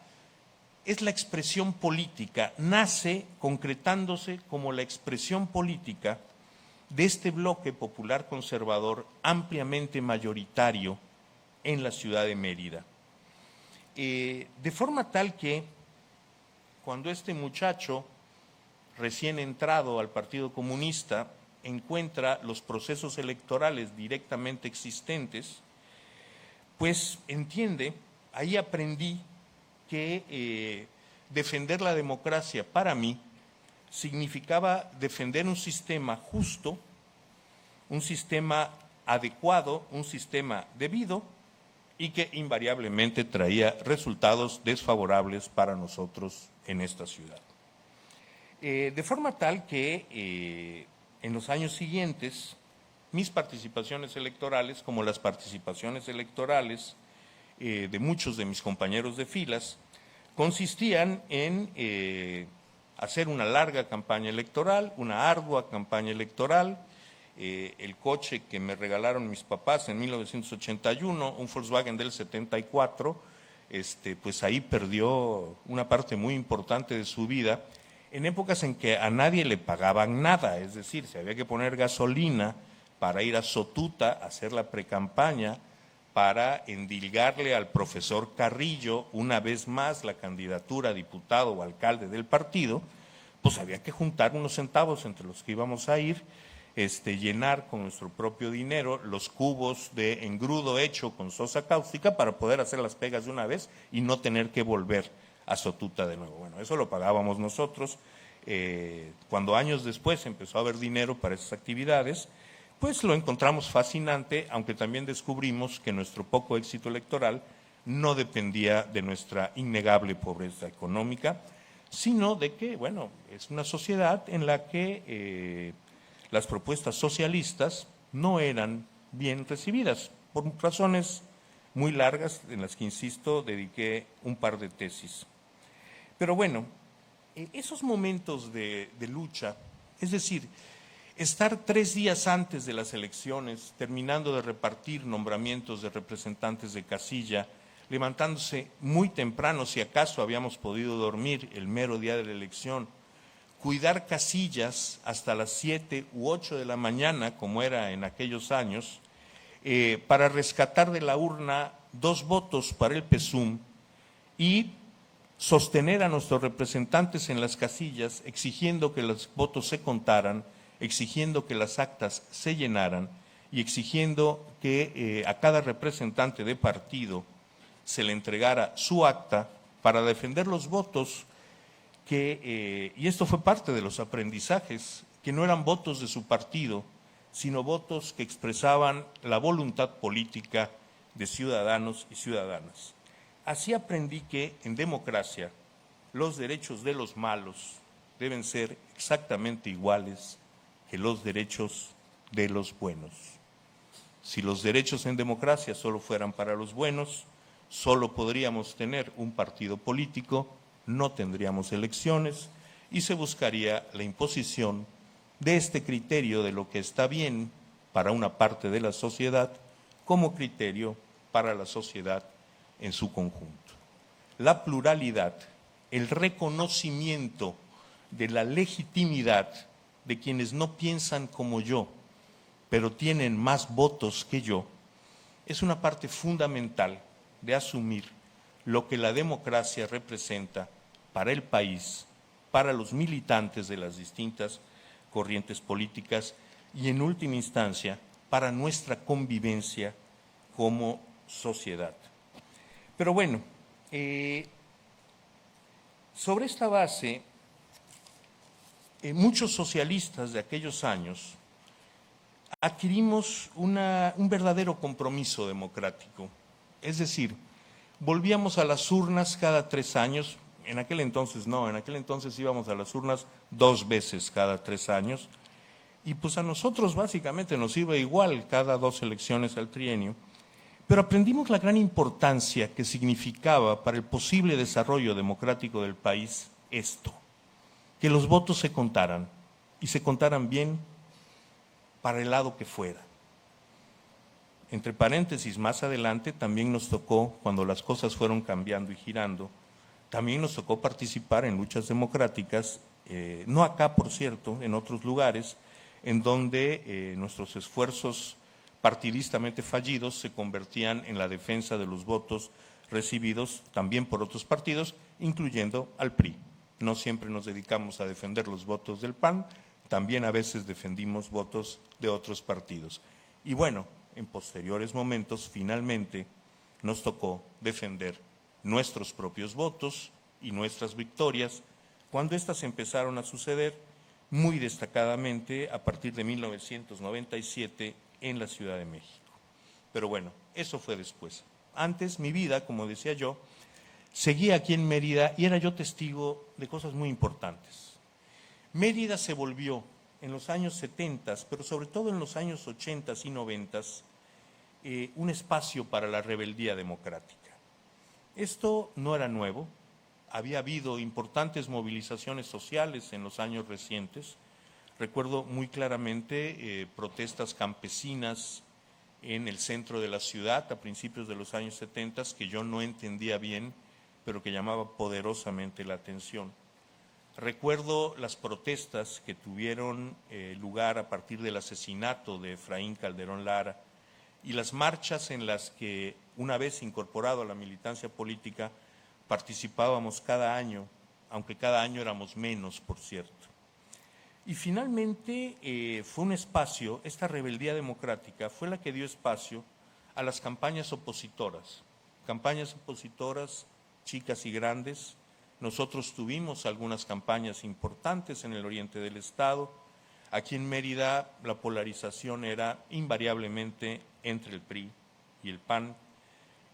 expresión política, nace concretándose como la expresión política de este bloque popular conservador ampliamente mayoritario en la ciudad de Mérida. De forma tal que cuando este muchacho recién entrado al Partido Comunista encuentra los procesos electorales directamente existentes, pues entiende, ahí aprendí que defender la democracia para mí significaba defender un sistema justo, un sistema adecuado, un sistema debido y que invariablemente traía resultados desfavorables para nosotros en esta ciudad. De forma tal que en los años siguientes mis participaciones electorales, como las participaciones electorales de muchos de mis compañeros de filas, consistían en hacer una larga campaña electoral, una ardua campaña electoral. El coche que me regalaron mis papás en 1981, un Volkswagen del 74, pues ahí perdió una parte muy importante de su vida, en épocas en que a nadie le pagaban nada, es decir, se había que poner gasolina para ir a Sotuta a hacer la precampaña, para endilgarle al profesor Carrillo una vez más la candidatura a diputado o alcalde del partido, pues había que juntar unos centavos entre los que íbamos a ir, llenar con nuestro propio dinero los cubos de engrudo hecho con sosa cáustica para poder hacer las pegas de una vez y no tener que volver a Sotuta de nuevo. Bueno, eso lo pagábamos nosotros. Cuando años después empezó a haber dinero para esas actividades, pues lo encontramos fascinante, aunque también descubrimos que nuestro poco éxito electoral no dependía de nuestra innegable pobreza económica, sino de que, bueno, es una sociedad en la que las propuestas socialistas no eran bien recibidas, por razones muy largas en las que, insisto, dediqué un par de tesis. Pero bueno, esos momentos de lucha, es decir, estar 3 días antes de las elecciones, terminando de repartir nombramientos de representantes de casilla, levantándose muy temprano, si acaso habíamos podido dormir el mero día de la elección, cuidar casillas hasta las 7 u 8 de la mañana, como era en aquellos años, para rescatar de la urna 2 votos para el PSUM y sostener a nuestros representantes en las casillas, exigiendo que los votos se contaran, exigiendo que las actas se llenaran y exigiendo que a cada representante de partido se le entregara su acta para defender los votos y esto fue parte de los aprendizajes, que no eran votos de su partido, sino votos que expresaban la voluntad política de ciudadanos y ciudadanas. Así aprendí que en democracia los derechos de los malos deben ser exactamente iguales que los derechos de los buenos. Si los derechos en democracia solo fueran para los buenos, solo podríamos tener un partido político, no tendríamos elecciones y se buscaría la imposición de este criterio de lo que está bien para una parte de la sociedad como criterio para la sociedad en su conjunto. La pluralidad, el reconocimiento de la legitimidad de quienes no piensan como yo, pero tienen más votos que yo, es una parte fundamental de asumir lo que la democracia representa para el país, para los militantes de las distintas corrientes políticas y, en última instancia, para nuestra convivencia como sociedad. Pero bueno, sobre esta base, muchos socialistas de aquellos años adquirimos un verdadero compromiso democrático. Es decir, volvíamos a las urnas cada 3 años, en aquel entonces no, en aquel entonces íbamos a las urnas 2 veces cada 3 años, y pues a nosotros básicamente nos iba igual cada 2 elecciones al trienio, pero aprendimos la gran importancia que significaba para el posible desarrollo democrático del país esto, que los votos se contaran, y se contaran bien para el lado que fuera. Entre paréntesis, más adelante también nos tocó, cuando las cosas fueron cambiando y girando, también nos tocó participar en luchas democráticas, no acá por cierto, en otros lugares, en donde nuestros esfuerzos partidistamente fallidos se convertían en la defensa de los votos recibidos también por otros partidos, incluyendo al PRI. No siempre nos dedicamos a defender los votos del PAN, también a veces defendimos votos de otros partidos. Y bueno, en posteriores momentos, finalmente, nos tocó defender nuestros propios votos y nuestras victorias cuando éstas empezaron a suceder muy destacadamente a partir de 1997 en la Ciudad de México. Pero bueno, eso fue después. Antes, mi vida, como decía yo, seguía aquí en Mérida y era yo testigo de cosas muy importantes. Mérida se volvió en los años 70, pero sobre todo en los años 80 y 90, un espacio para la rebeldía democrática. Esto no era nuevo, había habido importantes movilizaciones sociales en los años recientes. Recuerdo muy claramente protestas campesinas en el centro de la ciudad a principios de los años 70 que yo no entendía bien, pero que llamaba poderosamente la atención. Recuerdo las protestas que tuvieron lugar a partir del asesinato de Efraín Calderón Lara y las marchas en las que, una vez incorporado a la militancia política, participábamos cada año, aunque cada año éramos menos, por cierto. Y finalmente fue un espacio, esta rebeldía democrática fue la que dio espacio a las campañas opositoras chicas y grandes. Nosotros tuvimos algunas campañas importantes en el oriente del estado. Aquí en Mérida la polarización era invariablemente entre el PRI y el PAN,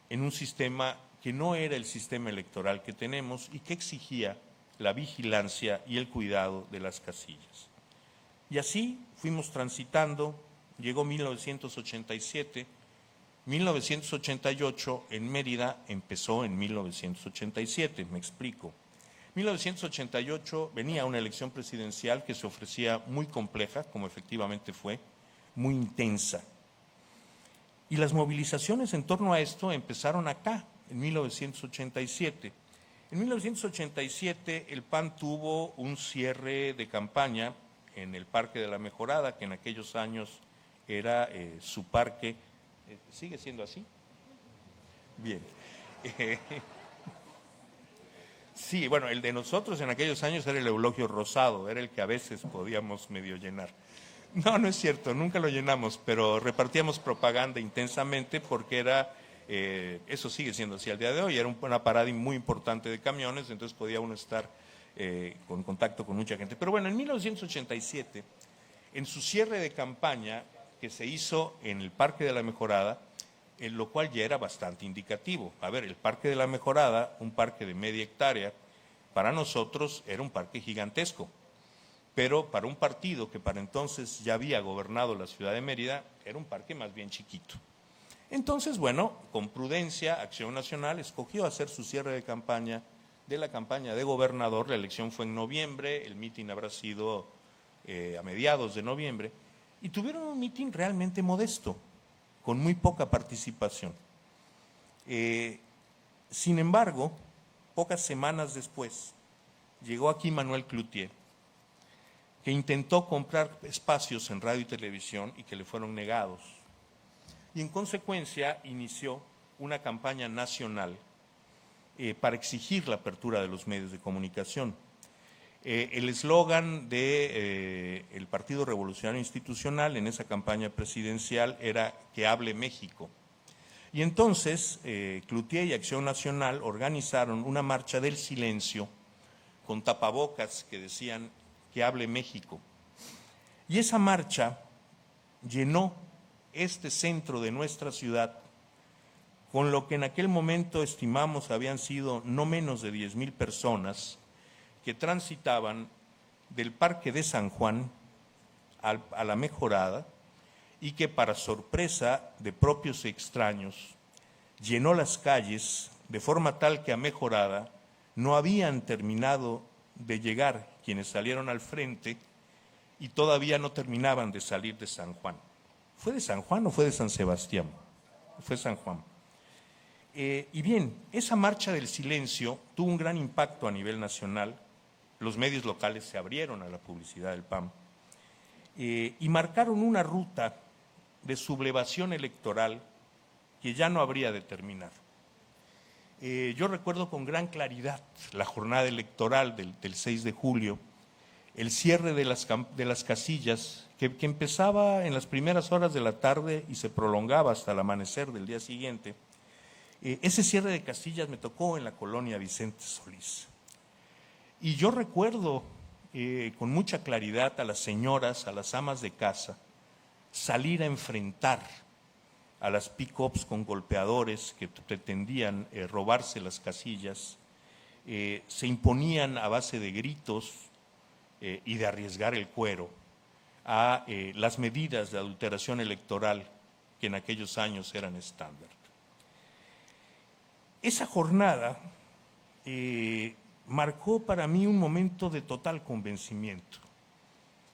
en un sistema que no era el sistema electoral que tenemos y que exigía la vigilancia y el cuidado de las casillas. Y así fuimos transitando, llegó 1987, 1988 en Mérida empezó en 1987, me explico. 1988 venía una elección presidencial que se ofrecía muy compleja, como efectivamente fue, muy intensa. Y las movilizaciones en torno a esto empezaron acá, en 1987. En 1987 el PAN tuvo un cierre de campaña en el Parque de la Mejorada, que en aquellos años era su parque. ¿Sigue siendo así? Bien. Sí, bueno, el de nosotros en aquellos años era el Eulogio Rosado, era el que a veces podíamos medio llenar. No, no es cierto, nunca lo llenamos, pero repartíamos propaganda intensamente porque era, eso sigue siendo así al día de hoy, era una parada muy importante de camiones, entonces podía uno estar con contacto con mucha gente. Pero bueno, en 1987, en su cierre de campaña, que se hizo en el Parque de la Mejorada, en lo cual ya era bastante indicativo. A ver, el Parque de la Mejorada, un parque de media hectárea, para nosotros era un parque gigantesco, pero para un partido que para entonces ya había gobernado la ciudad de Mérida, era un parque más bien chiquito. Entonces, bueno, con prudencia, Acción Nacional escogió hacer su cierre de campaña, de la campaña de gobernador. La elección fue en noviembre, el mitin habrá sido a mediados de noviembre, y tuvieron un mitin realmente modesto, con muy poca participación. Sin embargo, pocas semanas después, llegó aquí Manuel Cloutier, que intentó comprar espacios en radio y televisión y que le fueron negados. Y en consecuencia inició una campaña nacional para exigir la apertura de los medios de comunicación. El eslogan del Partido Revolucionario Institucional en esa campaña presidencial era que hable México. Y entonces Cloutier y Acción Nacional organizaron una marcha del silencio con tapabocas que decían que hable México. Y esa marcha llenó este centro de nuestra ciudad con lo que en aquel momento estimamos habían sido no menos de 10,000 personas que transitaban del Parque de San Juan a la Mejorada, y que para sorpresa de propios y extraños llenó las calles de forma tal que a Mejorada no habían terminado de llegar quienes salieron al frente y todavía no terminaban de salir de San Juan. ¿Fue de San Juan o fue de San Sebastián? Fue San Juan. Y bien, esa marcha del silencio tuvo un gran impacto a nivel nacional. Los medios locales se abrieron a la publicidad del PAN y marcaron una ruta de sublevación electoral que ya no habría de terminar. Yo recuerdo con gran claridad la jornada electoral del 6 de julio, el cierre de las casillas que empezaba en las primeras horas de la tarde y se prolongaba hasta el amanecer del día siguiente. Ese cierre de casillas me tocó en la colonia Vicente Solís. Y yo recuerdo con mucha claridad a las señoras, a las amas de casa, salir a enfrentar a las pick-ups con golpeadores que pretendían robarse las casillas. Se imponían a base de gritos y de arriesgar el cuero a las medidas de adulteración electoral que en aquellos años eran estándar. Esa jornada marcó para mí un momento de total convencimiento.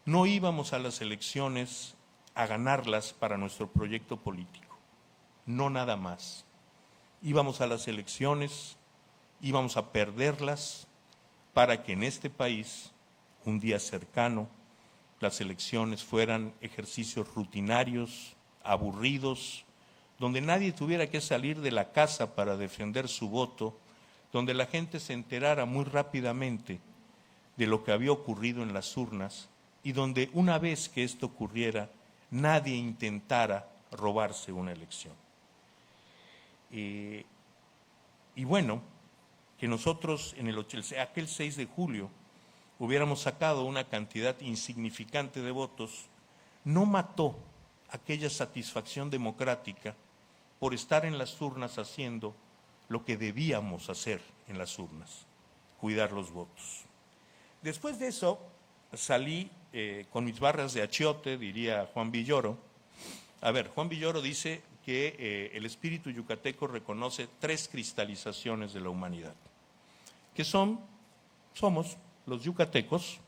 No íbamos a las elecciones a ganarlas para nuestro proyecto político, no nada más. Íbamos a las elecciones, íbamos a perderlas para que en este país, un día cercano, las elecciones fueran ejercicios rutinarios, aburridos, donde nadie tuviera que salir de la casa para defender su voto, donde la gente se enterara muy rápidamente de lo que había ocurrido en las urnas y donde una vez que esto ocurriera, nadie intentara robarse una elección. Y bueno, que nosotros en aquel 6 de julio hubiéramos sacado una cantidad insignificante de votos, no mató aquella satisfacción democrática por estar en las urnas haciendo lo que debíamos hacer en las urnas, cuidar los votos. Después de eso salí con mis barras de achiote, diría Juan Villoro. A ver, Juan Villoro dice que el espíritu yucateco reconoce 3 cristalizaciones de la humanidad, que somos los yucatecos,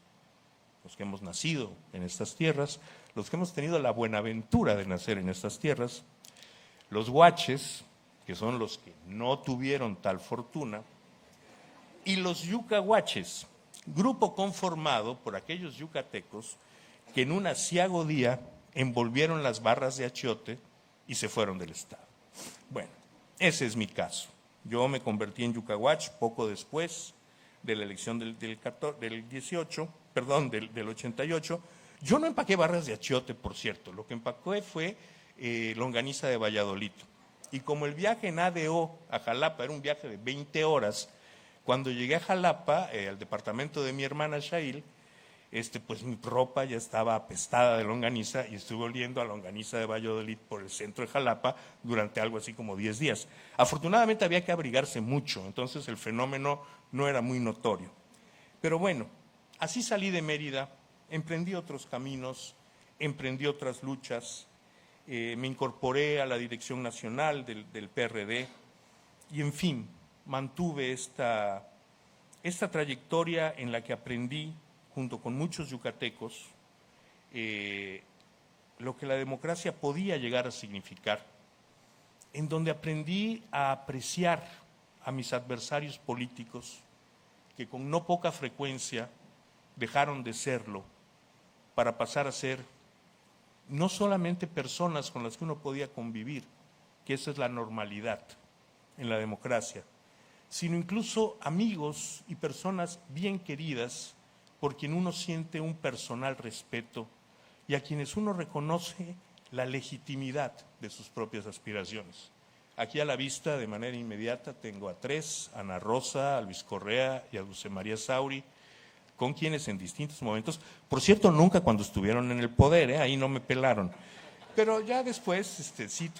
los que hemos nacido en estas tierras, los que hemos tenido la buenaventura de nacer en estas tierras, los huaches, que son los que no tuvieron tal fortuna, y los yucahuaches, grupo conformado por aquellos yucatecos que en un aciago día envolvieron las barras de achiote y se fueron del estado. Bueno, ese es mi caso. Yo me convertí en yucahuach poco después de la elección del 88. Yo no empaqué barras de achiote, por cierto. Lo que empaqué fue longaniza de Valladolid. Y como el viaje en ADO a Jalapa era un viaje de 20 horas, cuando llegué a Jalapa, al departamento de mi hermana Shail, pues mi ropa ya estaba apestada de longaniza y estuve oliendo a longaniza de Valladolid por el centro de Jalapa durante algo así como 10 días. Afortunadamente había que abrigarse mucho, entonces el fenómeno no era muy notorio. Pero bueno, así salí de Mérida, emprendí otros caminos, emprendí otras luchas, me incorporé a la dirección nacional del PRD y, en fin, mantuve esta trayectoria en la que aprendí, junto con muchos yucatecos, lo que la democracia podía llegar a significar, en donde aprendí a apreciar a mis adversarios políticos, que con no poca frecuencia dejaron de serlo para pasar a ser no solamente personas con las que uno podía convivir, que esa es la normalidad en la democracia, sino incluso amigos y personas bien queridas por quien uno siente un personal respeto y a quienes uno reconoce la legitimidad de sus propias aspiraciones. Aquí a la vista, de manera inmediata, tengo a tres: Ana Rosa, a Luis Correa y a Dulce María Sauri, con quienes en distintos momentos, por cierto, nunca cuando estuvieron en el poder, ahí no me pelaron, pero ya después sí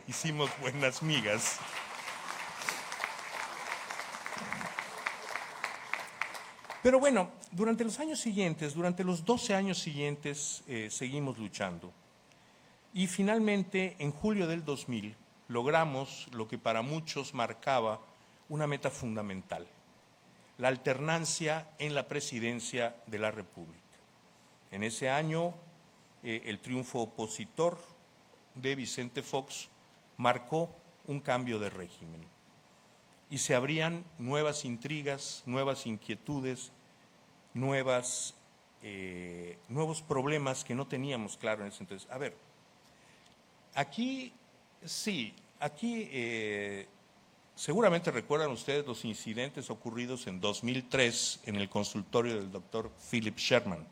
hicimos buenas migas. Pero bueno, durante los años siguientes, durante los 12 años siguientes, seguimos luchando. Y finalmente, en julio del 2000, logramos lo que para muchos marcaba una meta fundamental: la alternancia en la presidencia de la República. En ese año, el triunfo opositor de Vicente Fox marcó un cambio de régimen y se abrían nuevas intrigas, nuevas inquietudes, nuevos problemas que no teníamos claro en ese entonces. A ver, aquí seguramente recuerdan ustedes los incidentes ocurridos en 2003 en el consultorio del doctor Philip Sherman.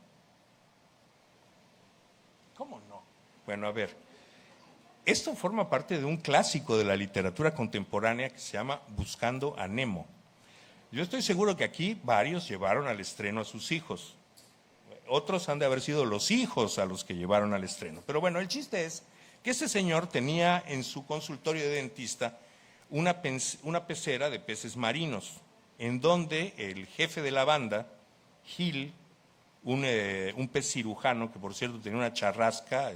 ¿Cómo no? Bueno, a ver, esto forma parte de un clásico de la literatura contemporánea que se llama Buscando a Nemo. Yo estoy seguro que aquí varios llevaron al estreno a sus hijos. Otros han de haber sido los hijos a los que llevaron al estreno. Pero bueno, el chiste es que ese señor tenía en su consultorio de dentista una pecera de peces marinos, en donde el jefe de la banda, Gil, un pez cirujano que por cierto tenía una charrasca,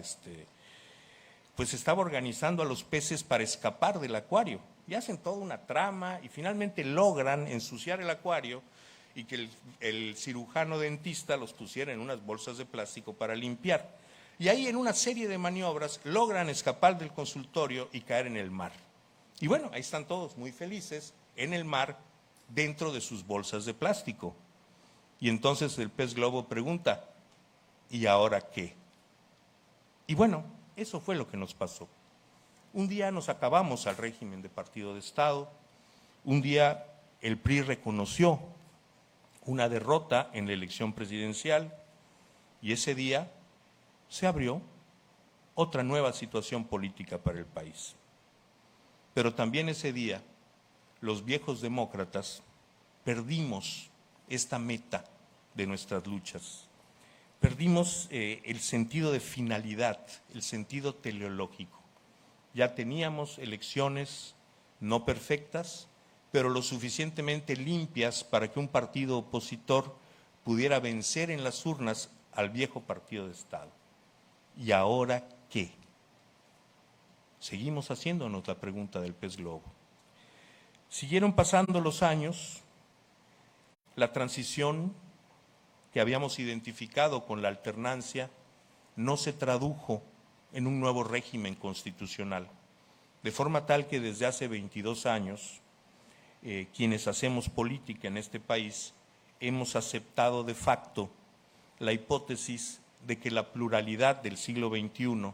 pues estaba organizando a los peces para escapar del acuario. Y hacen toda una trama y finalmente logran ensuciar el acuario y que el cirujano dentista los pusiera en unas bolsas de plástico para limpiar. Y ahí, en una serie de maniobras, logran escapar del consultorio y caer en el mar. Y bueno, ahí están todos muy felices en el mar, dentro de sus bolsas de plástico. Y entonces el pez globo pregunta: ¿y ahora qué? Y bueno, eso fue lo que nos pasó. Un día nos acabamos al régimen de partido de Estado, un día el PRI reconoció una derrota en la elección presidencial y ese día se abrió otra nueva situación política para el país. Pero también ese día los viejos demócratas perdimos esta meta de nuestras luchas. Perdimos el sentido de finalidad, el sentido teleológico. Ya teníamos elecciones no perfectas, pero lo suficientemente limpias para que un partido opositor pudiera vencer en las urnas al viejo partido de Estado. ¿Y ahora qué? Seguimos haciéndonos la pregunta del pez globo. Siguieron pasando los años, la transición que habíamos identificado con la alternancia no se tradujo en un nuevo régimen constitucional, de forma tal que desde hace 22 años, quienes hacemos política en este país, hemos aceptado de facto la hipótesis de que la pluralidad del siglo XXI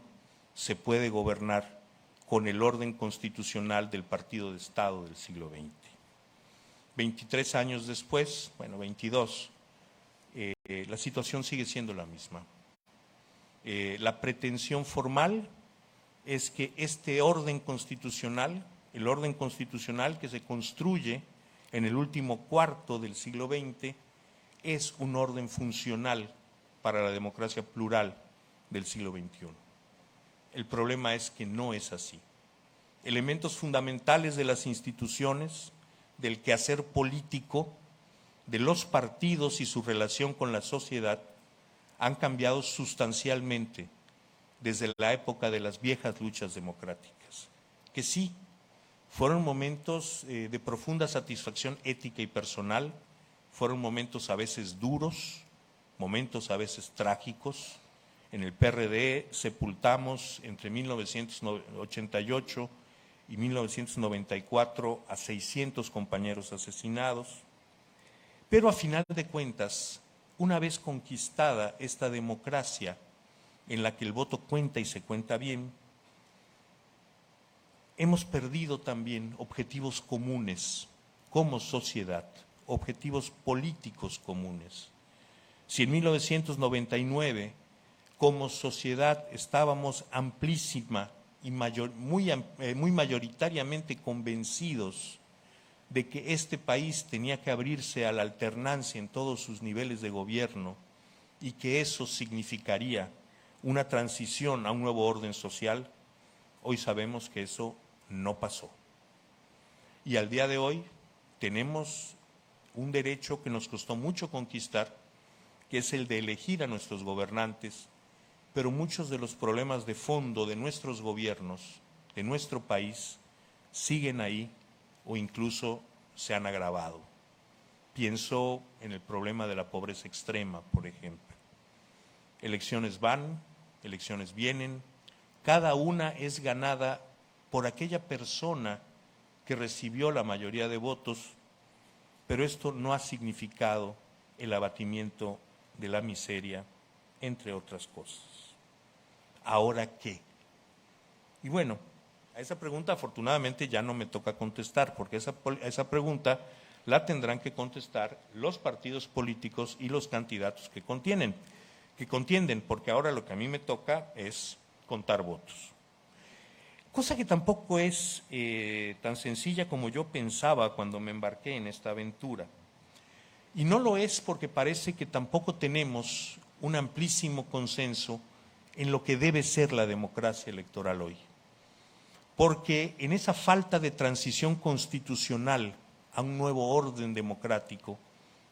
se puede gobernar con el orden constitucional del partido de Estado del siglo XX. 23 años después, 22, la situación sigue siendo la misma. La pretensión formal es que este orden constitucional, el orden constitucional que se construye en el último cuarto del siglo XX, es un orden funcional para la democracia plural del siglo XXI. El problema es que no es así. Elementos fundamentales de las instituciones, del quehacer político, de los partidos y su relación con la sociedad han cambiado sustancialmente desde la época de las viejas luchas democráticas, que sí, fueron momentos de profunda satisfacción ética y personal, fueron momentos a veces duros, momentos a veces trágicos. En el PRD sepultamos entre 1988 y 1994 a 600 compañeros asesinados, pero a final de cuentas, una vez conquistada esta democracia en la que el voto cuenta y se cuenta bien, hemos perdido también objetivos comunes como sociedad, objetivos políticos comunes. Si en 1999 como sociedad estábamos amplísima y muy mayoritariamente convencidos de que este país tenía que abrirse a la alternancia en todos sus niveles de gobierno y que eso significaría una transición a un nuevo orden social, hoy sabemos que eso no pasó. Y al día de hoy tenemos un derecho que nos costó mucho conquistar, que es el de elegir a nuestros gobernantes, pero muchos de los problemas de fondo de nuestros gobiernos, de nuestro país, siguen ahí o incluso se han agravado. Pienso en el problema de la pobreza extrema, por ejemplo. Elecciones van, elecciones vienen, cada una es ganada por aquella persona que recibió la mayoría de votos, pero esto no ha significado el abatimiento de la miseria, entre otras cosas. ¿Ahora qué? Y bueno, a esa pregunta afortunadamente ya no me toca contestar, porque esa pregunta la tendrán que contestar los partidos políticos y los candidatos que contienden, porque ahora lo que a mí me toca es contar votos. Cosa que tampoco es tan sencilla como yo pensaba cuando me embarqué en esta aventura. Y no lo es porque parece que tampoco tenemos un amplísimo consenso en lo que debe ser la democracia electoral hoy. Porque en esa falta de transición constitucional a un nuevo orden democrático,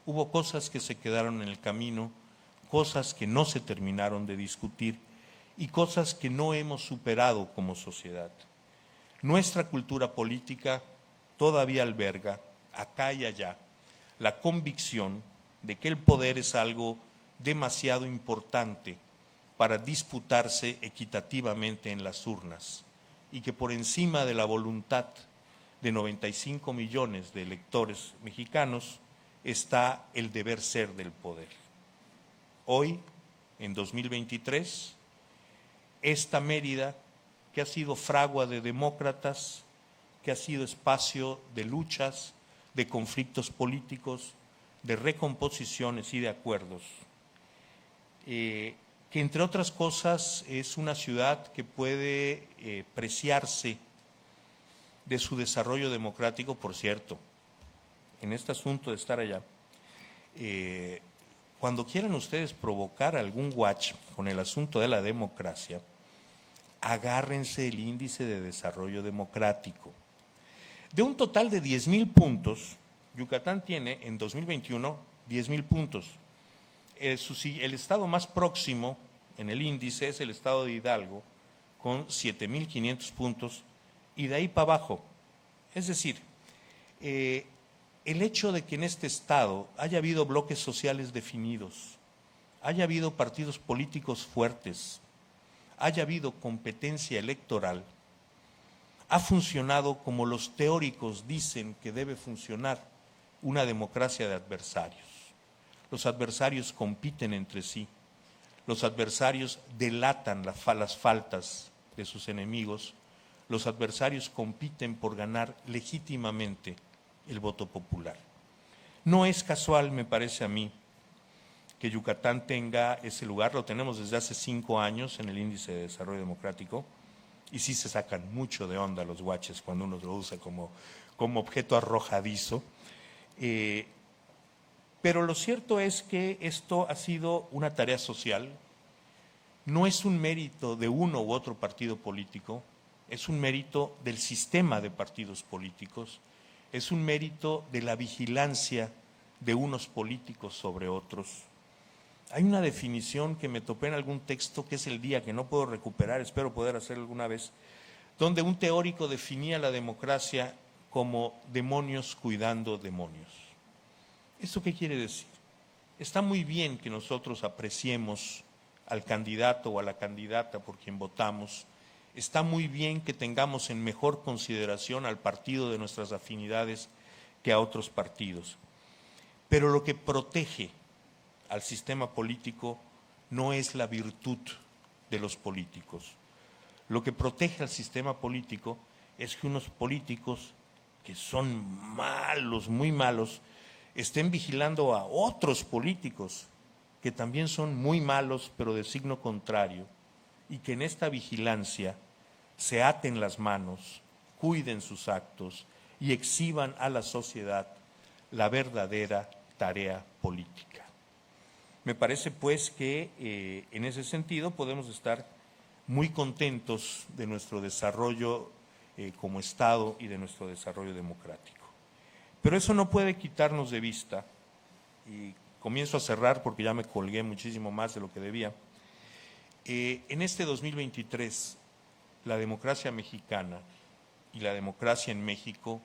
hubo cosas que se quedaron en el camino, cosas que no se terminaron de discutir y cosas que no hemos superado como sociedad. Nuestra cultura política todavía alberga, acá y allá, la convicción de que el poder es algo demasiado importante para disputarse equitativamente en las urnas y que por encima de la voluntad de 95 millones de electores mexicanos está el deber ser del poder. Hoy, en 2023, esta Mérida, que ha sido fragua de demócratas, que ha sido espacio de luchas, de conflictos políticos, de recomposiciones y de acuerdos, que entre otras cosas es una ciudad que puede preciarse de su desarrollo democrático. Por cierto, en este asunto de estar allá, cuando quieran ustedes provocar algún watch con el asunto de la democracia, agárrense el índice de desarrollo democrático. De un total de 10,000 puntos, Yucatán tiene en 2021 10,000 puntos. El estado más próximo en el índice es el estado de Hidalgo, con 7,500 puntos, y de ahí para abajo. Es decir, el hecho de que en este estado haya habido bloques sociales definidos, haya habido partidos políticos fuertes, haya habido competencia electoral, ha funcionado como los teóricos dicen que debe funcionar una democracia de adversarios. Los adversarios compiten entre sí, los adversarios delatan las faltas de sus enemigos, los adversarios compiten por ganar legítimamente el voto popular. No es casual, me parece a mí, que Yucatán tenga ese lugar, lo tenemos desde hace 5 años en el índice de desarrollo democrático, y sí se sacan mucho de onda los guaches cuando uno lo usa como objeto arrojadizo. Pero lo cierto es que esto ha sido una tarea social, no es un mérito de uno u otro partido político, es un mérito del sistema de partidos políticos, es un mérito de la vigilancia de unos políticos sobre otros. Hay una definición que me topé en algún texto, que es el día que no puedo recuperar, espero poder hacerlo alguna vez, donde un teórico definía la democracia como demonios cuidando demonios. ¿Esto qué quiere decir? Está muy bien que nosotros apreciemos al candidato o a la candidata por quien votamos, está muy bien que tengamos en mejor consideración al partido de nuestras afinidades que a otros partidos, pero lo que protege al sistema político no es la virtud de los políticos. Lo que protege al sistema político es que unos políticos que son malos, muy malos, estén vigilando a otros políticos que también son muy malos, pero de signo contrario, y que en esta vigilancia se aten las manos, cuiden sus actos y exhiban a la sociedad la verdadera tarea política. Me parece pues que en ese sentido podemos estar muy contentos de nuestro desarrollo como Estado y de nuestro desarrollo democrático. Pero eso no puede quitarnos de vista, y comienzo a cerrar porque ya me colgué muchísimo más de lo que debía. En este 2023, la democracia mexicana y la democracia en México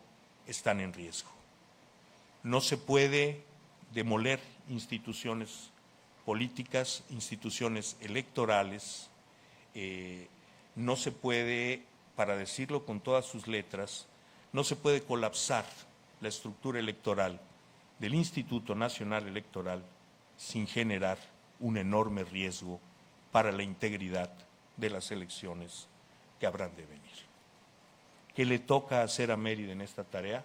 están en riesgo. No se puede demoler instituciones políticas, instituciones electorales, no se puede, para decirlo con todas sus letras, no se puede colapsar la estructura electoral del Instituto Nacional Electoral sin generar un enorme riesgo para la integridad de las elecciones que habrán de venir. ¿Qué le toca hacer a Mérida en esta tarea?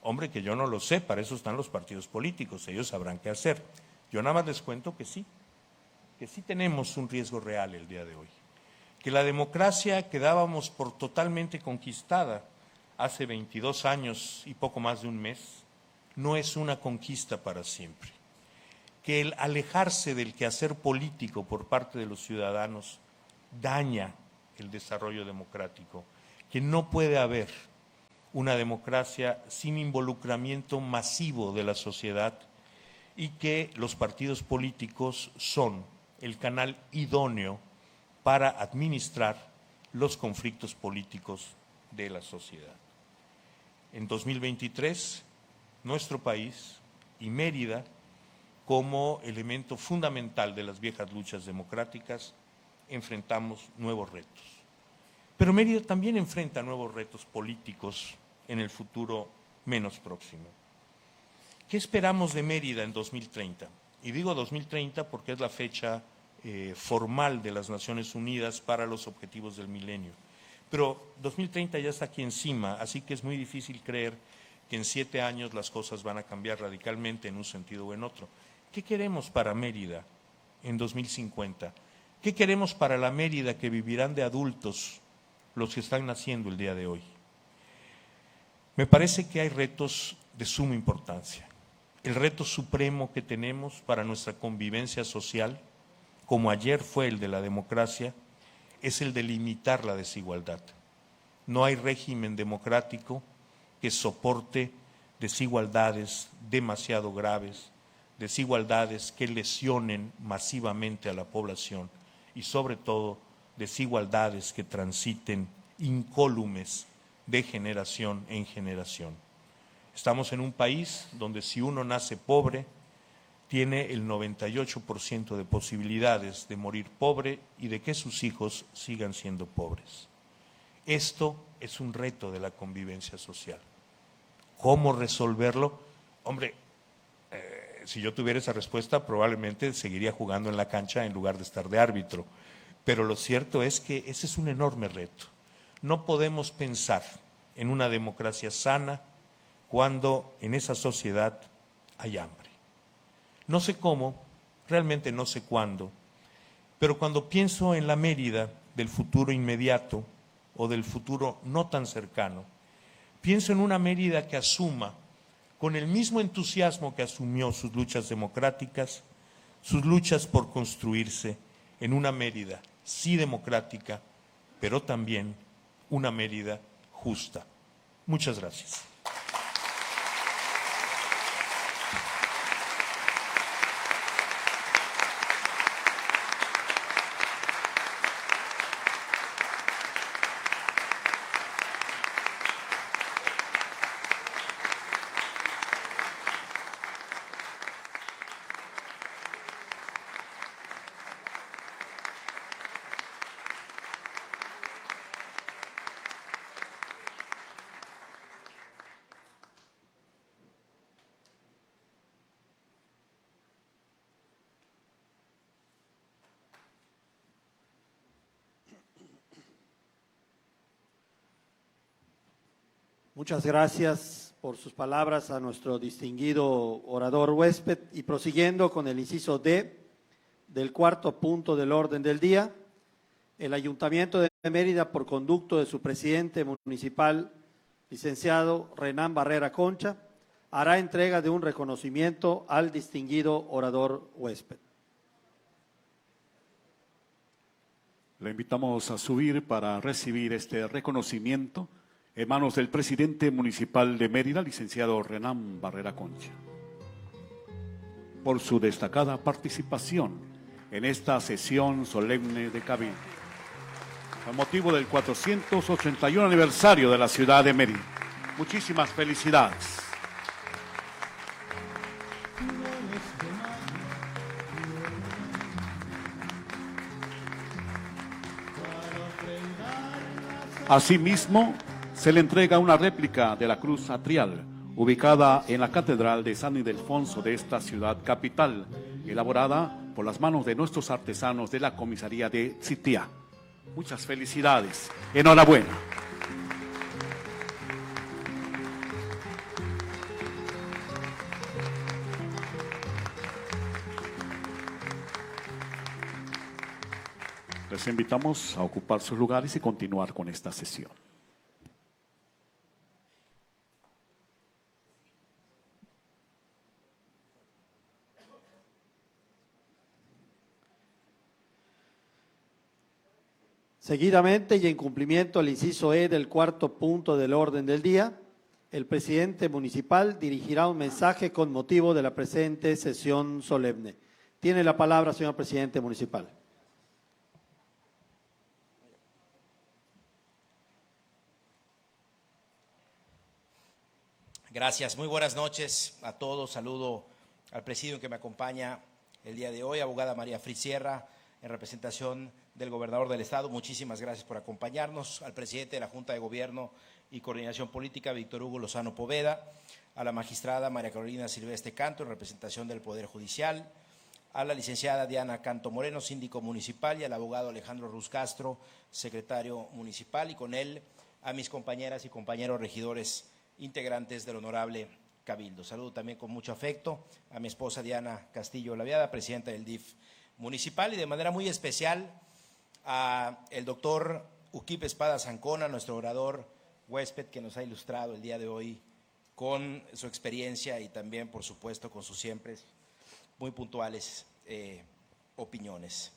Hombre, que yo no lo sé, para eso están los partidos políticos, ellos sabrán qué hacer. Yo nada más les cuento que sí tenemos un riesgo real el día de hoy. Que la democracia que dábamos por totalmente conquistada hace 22 años y poco más de un mes, no es una conquista para siempre. Que el alejarse del quehacer político por parte de los ciudadanos daña el desarrollo democrático, que no puede haber una democracia sin involucramiento masivo de la sociedad y que los partidos políticos son el canal idóneo para administrar los conflictos políticos de la sociedad. En 2023, nuestro país y Mérida, como elemento fundamental de las viejas luchas democráticas, enfrentamos nuevos retos. Pero Mérida también enfrenta nuevos retos políticos en el futuro menos próximo. ¿Qué esperamos de Mérida en 2030? Y digo 2030 porque es la fecha formal de las Naciones Unidas para los objetivos del milenio. Pero 2030 ya está aquí encima, así que es muy difícil creer que en 7 años las cosas van a cambiar radicalmente en un sentido o en otro. ¿Qué queremos para Mérida en 2050? ¿Qué queremos para la Mérida que vivirán de adultos los que están naciendo el día de hoy? Me parece que hay retos de suma importancia. El reto supremo que tenemos para nuestra convivencia social, como ayer fue el de la democracia, es el de limitar la desigualdad. No hay régimen democrático que soporte desigualdades demasiado graves, desigualdades que lesionen masivamente a la población y sobre todo desigualdades que transiten incólumes de generación en generación. Estamos en un país donde si uno nace pobre, tiene el 98% de posibilidades de morir pobre y de que sus hijos sigan siendo pobres. Esto es un reto de la convivencia social. ¿Cómo resolverlo? Hombre, si yo tuviera esa respuesta, probablemente seguiría jugando en la cancha en lugar de estar de árbitro. Pero lo cierto es que ese es un enorme reto. No podemos pensar en una democracia sana cuando en esa sociedad hay hambre. No sé cómo, realmente no sé cuándo, pero cuando pienso en la Mérida del futuro inmediato o del futuro no tan cercano, pienso en una Mérida que asuma con el mismo entusiasmo que asumió sus luchas democráticas, sus luchas por construirse en una Mérida, sí democrática, pero también una Mérida justa. Muchas gracias. Muchas gracias por sus palabras a nuestro distinguido orador huésped y prosiguiendo con el inciso D del cuarto punto del orden del día, el Ayuntamiento de Mérida, por conducto de su presidente municipal, licenciado Renán Barrera Concha, hará entrega de un reconocimiento al distinguido orador huésped. Le invitamos a subir para recibir este reconocimiento en manos del presidente municipal de Mérida, licenciado Renán Barrera Concha, por su destacada participación en esta sesión solemne de Cabildo, con motivo del 481 aniversario de la ciudad de Mérida. Muchísimas felicidades. Asimismo, se le entrega una réplica de la cruz atrial, ubicada en la Catedral de San Ildefonso de esta ciudad capital, elaborada por las manos de nuestros artesanos de la comisaría de Tzitía. Muchas felicidades. Enhorabuena. Les invitamos a ocupar sus lugares y continuar con esta sesión. Seguidamente, y en cumplimiento al inciso E del cuarto punto del orden del día, el presidente municipal dirigirá un mensaje con motivo de la presente sesión solemne. Tiene la palabra, señor presidente municipal. Gracias, muy buenas noches a todos. Saludo al presidium que me acompaña el día de hoy, abogada María Fritz Sierra, en representación del gobernador del estado. Muchísimas gracias por acompañarnos. Al presidente de la Junta de Gobierno y Coordinación Política, Víctor Hugo Lozano Poveda, a la magistrada María Carolina Silvestre Canto, en representación del Poder Judicial, a la licenciada Diana Canto Moreno, síndico municipal, y al abogado Alejandro Ruz Castro, secretario municipal, y con él a mis compañeras y compañeros regidores integrantes del honorable Cabildo. Saludo también con mucho afecto a mi esposa Diana Castillo Laviada, presidenta del DIF municipal, y de manera muy especial a el doctor Uquib Espadas Ancona, nuestro orador huésped, que nos ha ilustrado el día de hoy con su experiencia y también, por supuesto, con sus siempre muy puntuales opiniones.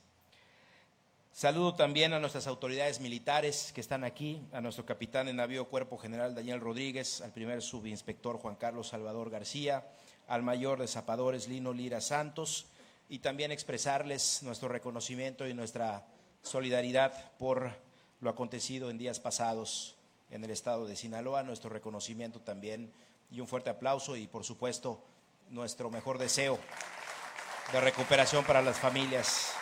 Saludo también a nuestras autoridades militares que están aquí, a nuestro capitán de navío Cuerpo General Daniel Rodríguez, al primer subinspector Juan Carlos Salvador García, al mayor de zapadores Lino Lira Santos, y también expresarles nuestro reconocimiento y nuestra solidaridad por lo acontecido en días pasados en el estado de Sinaloa, nuestro reconocimiento también y un fuerte aplauso y, por supuesto, nuestro mejor deseo de recuperación para las familias.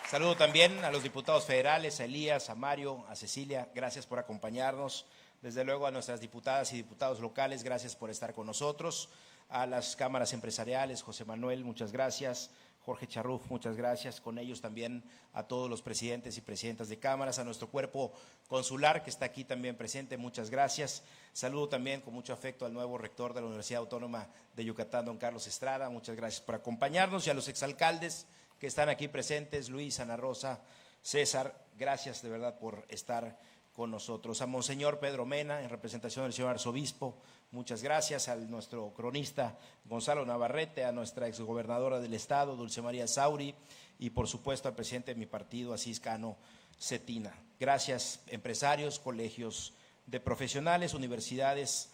Saludo también a los diputados federales, a Elías, a Mario, a Cecilia, gracias por acompañarnos. Desde luego a nuestras diputadas y diputados locales, gracias por estar con nosotros. A las cámaras empresariales, José Manuel, muchas gracias. Jorge Charruf, muchas gracias. Con ellos también a todos los presidentes y presidentas de cámaras, a nuestro cuerpo consular que está aquí también presente, muchas gracias. Saludo también con mucho afecto al nuevo rector de la Universidad Autónoma de Yucatán, don Carlos Estrada, muchas gracias por acompañarnos, y a los exalcaldes que están aquí presentes, Luis, Ana Rosa, César, gracias de verdad por estar con nosotros. A Monseñor Pedro Mena, en representación del señor arzobispo, muchas gracias. A nuestro cronista Gonzalo Navarrete, a nuestra exgobernadora del estado, Dulce María Sauri, y por supuesto al presidente de mi partido, Asís Cano Cetina. Gracias, empresarios, colegios de profesionales, universidades,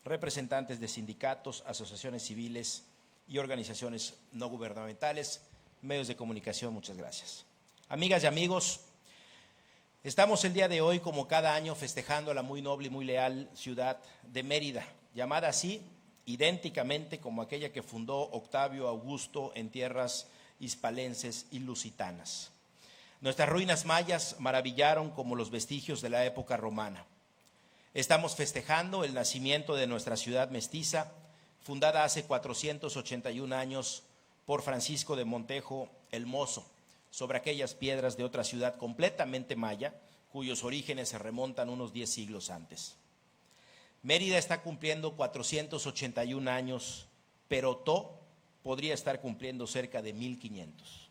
representantes de sindicatos, asociaciones civiles y organizaciones no gubernamentales, medios de comunicación, muchas gracias. Amigas y amigos, estamos el día de hoy, como cada año, festejando a la muy noble y muy leal ciudad de Mérida, llamada así idénticamente como aquella que fundó Octavio Augusto en tierras hispalenses y lusitanas. Nuestras ruinas mayas maravillaron como los vestigios de la época romana. Estamos festejando el nacimiento de nuestra ciudad mestiza, fundada hace 481 años por Francisco de Montejo el Mozo, sobre aquellas piedras de otra ciudad completamente maya, cuyos orígenes se remontan unos 10 siglos antes. Mérida está cumpliendo 481 años, pero Tó podría estar cumpliendo cerca de 1500.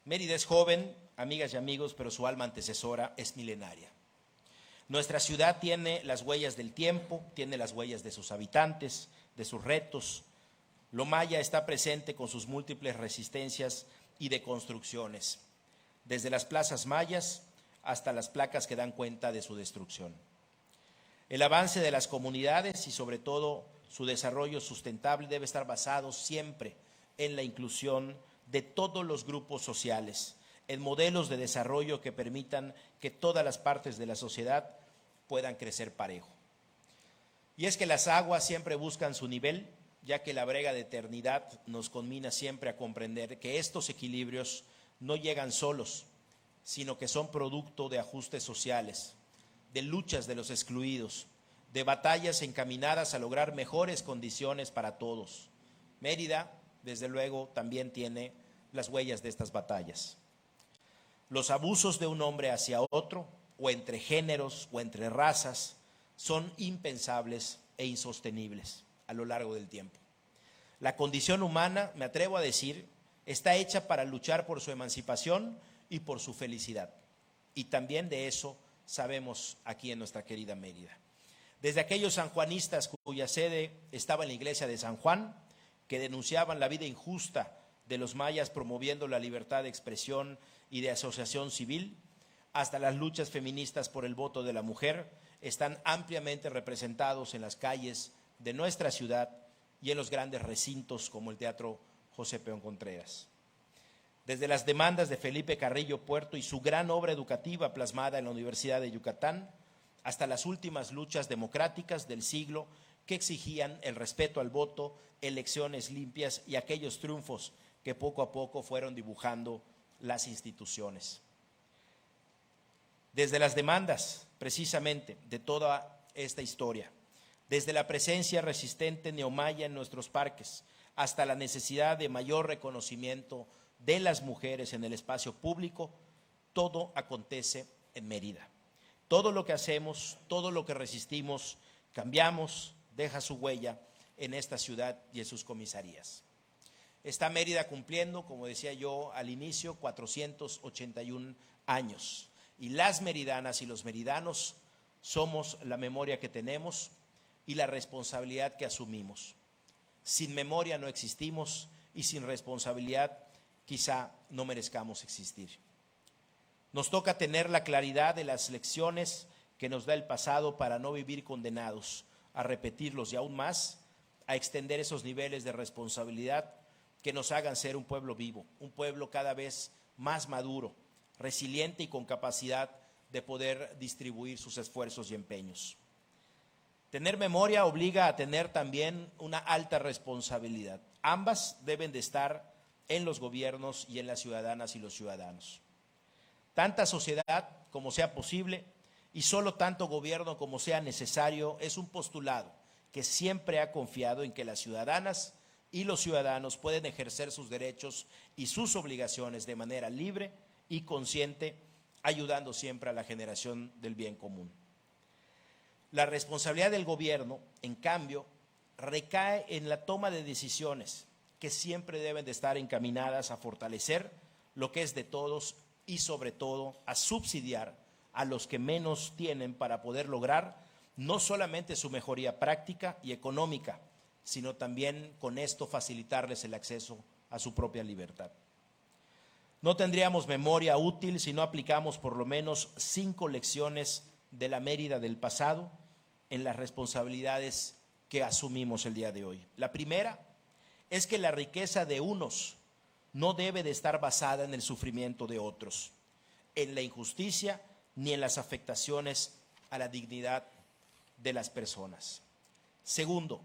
Mérida es joven, amigas y amigos, pero su alma antecesora es milenaria. Nuestra ciudad tiene las huellas del tiempo, tiene las huellas de sus habitantes, de sus retos. Lo maya está presente con sus múltiples resistencias y deconstrucciones, desde las plazas mayas hasta las placas que dan cuenta de su destrucción. El avance de las comunidades y sobre todo su desarrollo sustentable debe estar basado siempre en la inclusión de todos los grupos sociales, en modelos de desarrollo que permitan que todas las partes de la sociedad puedan crecer parejo. Y es que las aguas siempre buscan su nivel, ya que la brega de eternidad nos conmina siempre a comprender que estos equilibrios no llegan solos, sino que son producto de ajustes sociales, de luchas de los excluidos, de batallas encaminadas a lograr mejores condiciones para todos. Mérida, desde luego, también tiene las huellas de estas batallas. Los abusos de un hombre hacia otro, o entre géneros, o entre razas, son impensables e insostenibles a lo largo del tiempo. La condición humana, me atrevo a decir, está hecha para luchar por su emancipación y por su felicidad. Y también de eso sabemos aquí en nuestra querida Mérida. Desde aquellos sanjuanistas cuya sede estaba en la iglesia de San Juan, que denunciaban la vida injusta de los mayas promoviendo la libertad de expresión y de asociación civil, hasta las luchas feministas por el voto de la mujer, están ampliamente representados en las calles de nuestra ciudad y en los grandes recintos como el Teatro José Peón Contreras. Desde las demandas de Felipe Carrillo Puerto y su gran obra educativa plasmada en la Universidad de Yucatán, hasta las últimas luchas democráticas del siglo que exigían el respeto al voto, elecciones limpias y aquellos triunfos que poco a poco fueron dibujando las instituciones. Desde las demandas, precisamente, de toda esta historia, desde la presencia resistente neomaya en nuestros parques, hasta la necesidad de mayor reconocimiento de las mujeres en el espacio público, todo acontece en Mérida. Todo lo que hacemos, todo lo que resistimos, cambiamos, deja su huella en esta ciudad y en sus comisarías. Está Mérida cumpliendo, como decía yo al inicio, 481 años. Y las meridanas y los meridanos somos la memoria que tenemos y la responsabilidad que asumimos. Sin memoria no existimos y sin responsabilidad quizá no merezcamos existir. Nos toca tener la claridad de las lecciones que nos da el pasado para no vivir condenados a repetirlos y aún más a extender esos niveles de responsabilidad que nos hagan ser un pueblo vivo, un pueblo cada vez más maduro, resiliente y con capacidad de poder distribuir sus esfuerzos y empeños. Tener memoria obliga a tener también una alta responsabilidad. Ambas deben de estar en los gobiernos y en las ciudadanas y los ciudadanos. Tanta sociedad como sea posible y solo tanto gobierno como sea necesario es un postulado que siempre ha confiado en que las ciudadanas y los ciudadanos pueden ejercer sus derechos y sus obligaciones de manera libre y consciente, ayudando siempre a la generación del bien común. La responsabilidad del gobierno, en cambio, recae en la toma de decisiones que siempre deben de estar encaminadas a fortalecer lo que es de todos y sobre todo a subsidiar a los que menos tienen para poder lograr no solamente su mejoría práctica y económica, sino también con esto facilitarles el acceso a su propia libertad. No tendríamos memoria útil si no aplicamos por lo menos 5 lecciones de la Mérida del pasado en las responsabilidades que asumimos el día de hoy. La primera es que la riqueza de unos no debe de estar basada en el sufrimiento de otros, en la injusticia ni en las afectaciones a la dignidad de las personas. Segundo,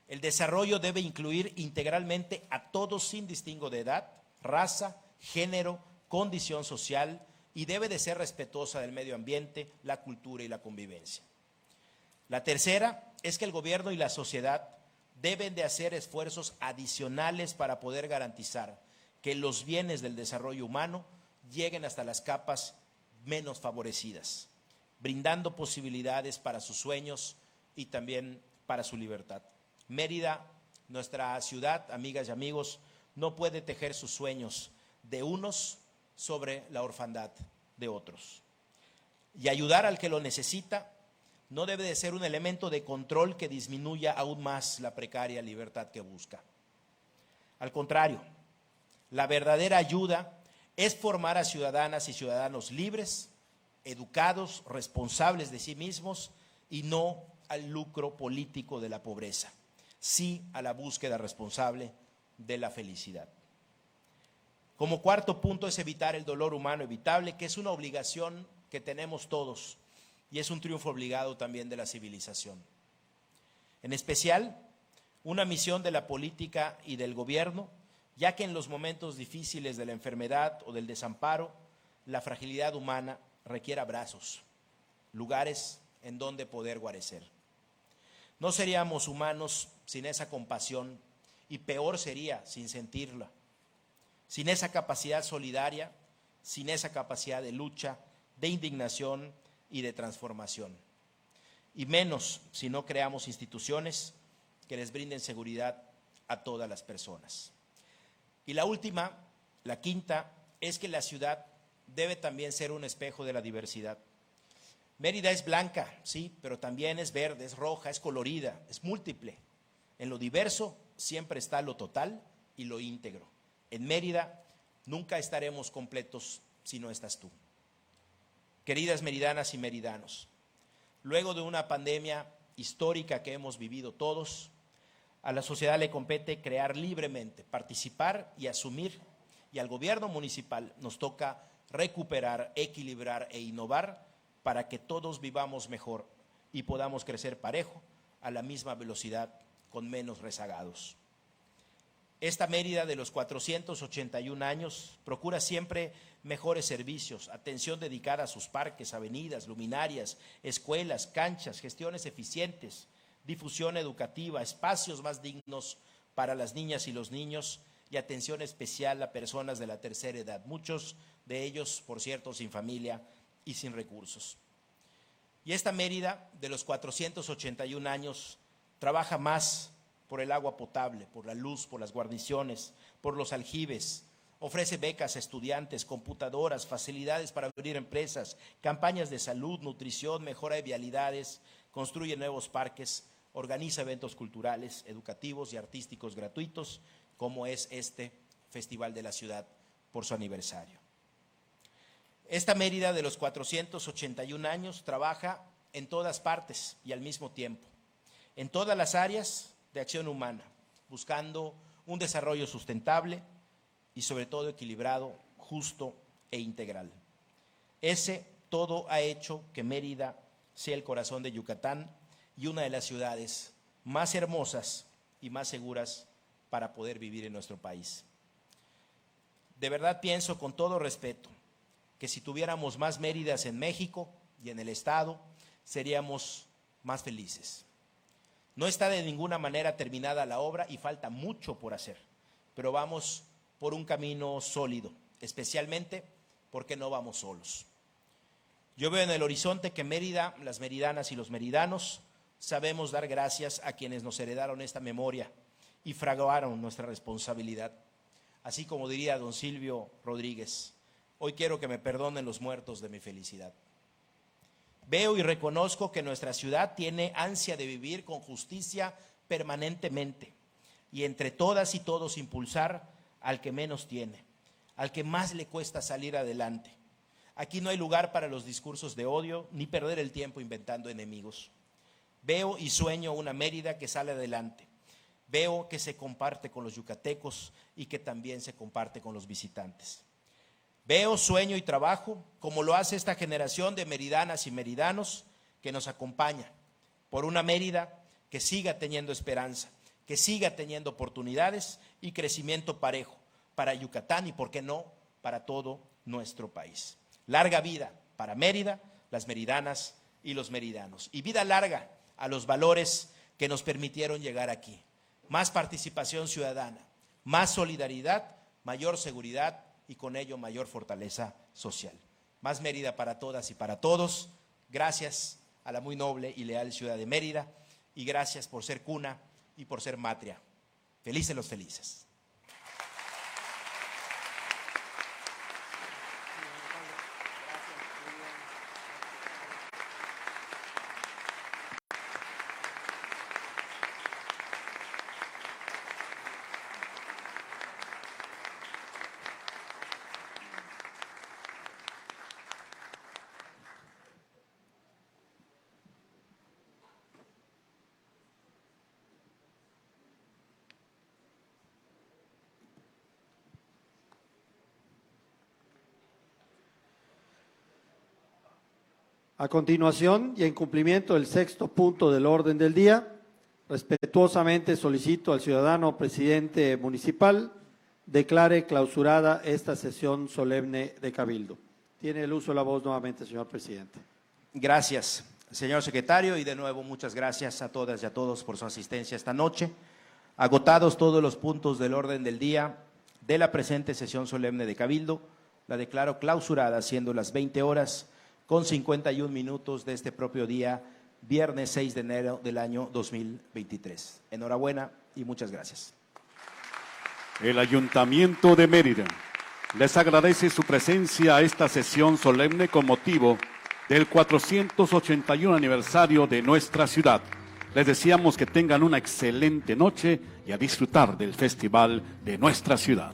el desarrollo debe incluir integralmente a todos sin distingo de edad, raza, género, condición social y debe de ser respetuosa del medio ambiente, la cultura y la convivencia. La tercera es que el gobierno y la sociedad deben de hacer esfuerzos adicionales para poder garantizar que los bienes del desarrollo humano lleguen hasta las capas menos favorecidas, brindando posibilidades para sus sueños y también para su libertad. Mérida, nuestra ciudad, amigas y amigos, no puede tejer sus sueños de unos sobre la orfandad de otros. Y ayudar al que lo necesita no debe de ser un elemento de control que disminuya aún más la precaria libertad que busca. Al contrario, la verdadera ayuda es formar a ciudadanas y ciudadanos libres, educados, responsables de sí mismos y no al lucro político de la pobreza, sí a la búsqueda responsable de la felicidad. Como cuarto punto es evitar el dolor humano evitable, que es una obligación que tenemos todos y es un triunfo obligado también de la civilización. En especial, una misión de la política y del gobierno, ya que en los momentos difíciles de la enfermedad o del desamparo, la fragilidad humana requiere abrazos, lugares en donde poder guarecer. No seríamos humanos sin esa compasión y peor sería sin sentirla, sin esa capacidad solidaria, sin esa capacidad de lucha, de indignación y de transformación. Y menos si no creamos instituciones que les brinden seguridad a todas las personas. Y la última, la quinta, es que la ciudad debe también ser un espejo de la diversidad. Mérida es blanca, sí, pero también es verde, es roja, es colorida, es múltiple. En lo diverso siempre está lo total y lo íntegro. En Mérida nunca estaremos completos si no estás tú. Queridas meridanas y meridanos, luego de una pandemia histórica que hemos vivido todos, a la sociedad le compete crear libremente, participar y asumir, y al gobierno municipal nos toca recuperar, equilibrar e innovar para que todos vivamos mejor y podamos crecer parejo a la misma velocidad con menos rezagados. Esta Mérida de los 481 años procura siempre mejores servicios, atención dedicada a sus parques, avenidas, luminarias, escuelas, canchas, gestiones eficientes, difusión educativa, espacios más dignos para las niñas y los niños y atención especial a personas de la tercera edad, muchos de ellos, por cierto, sin familia y sin recursos. Y esta Mérida de los 481 años trabaja más por el agua potable, por la luz, por las guarniciones, por los aljibes, ofrece becas a estudiantes, computadoras, facilidades para abrir empresas, campañas de salud, nutrición, mejora de vialidades, construye nuevos parques, organiza eventos culturales, educativos y artísticos gratuitos, como es este Festival de la Ciudad por su aniversario. Esta Mérida de los 481 años trabaja en todas partes y al mismo tiempo, en todas las áreas de acción humana, buscando un desarrollo sustentable y sobre todo equilibrado, justo e integral. Ese todo ha hecho que Mérida sea el corazón de Yucatán y una de las ciudades más hermosas y más seguras para poder vivir en nuestro país. De verdad pienso con todo respeto que si tuviéramos más Méridas en México y en el Estado, seríamos más felices. No está de ninguna manera terminada la obra y falta mucho por hacer, pero vamos por un camino sólido, especialmente porque no vamos solos. Yo veo en el horizonte que Mérida, las meridanas y los meridanos, sabemos dar gracias a quienes nos heredaron esta memoria y fraguaron nuestra responsabilidad. Así como diría don Silvio Rodríguez, hoy quiero que me perdonen los muertos de mi felicidad. Veo y reconozco que nuestra ciudad tiene ansia de vivir con justicia permanentemente y entre todas y todos impulsar al que menos tiene, al que más le cuesta salir adelante. Aquí no hay lugar para los discursos de odio ni perder el tiempo inventando enemigos. Veo y sueño una Mérida que sale adelante. Veo que se comparte con los yucatecos y que también se comparte con los visitantes. Veo, sueño y trabajo como lo hace esta generación de meridanas y meridanos que nos acompaña por una Mérida que siga teniendo esperanza, que siga teniendo oportunidades y crecimiento parejo para Yucatán y, por qué no, para todo nuestro país. Larga vida para Mérida, las meridanas y los meridanos. Y vida larga a los valores que nos permitieron llegar aquí. Más participación ciudadana, más solidaridad, mayor seguridad y con ello mayor fortaleza social. Más Mérida para todas y para todos. Gracias a la muy noble y leal ciudad de Mérida y gracias por ser cuna y por ser matria. Felices los felices. A continuación, y en cumplimiento del sexto punto del orden del día, respetuosamente solicito al ciudadano presidente municipal declare clausurada esta sesión solemne de Cabildo. Tiene el uso de la voz nuevamente, señor presidente. Gracias, señor secretario, y de nuevo muchas gracias a todas y a todos por su asistencia esta noche. Agotados todos los puntos del orden del día de la presente sesión solemne de Cabildo, la declaro clausurada siendo las 20 horas con 51 minutos de este propio día, viernes 6 de enero del año 2023. Enhorabuena y muchas gracias. El Ayuntamiento de Mérida les agradece su presencia a esta sesión solemne con motivo del 481 aniversario de nuestra ciudad. Les deseamos que tengan una excelente noche y a disfrutar del festival de nuestra ciudad.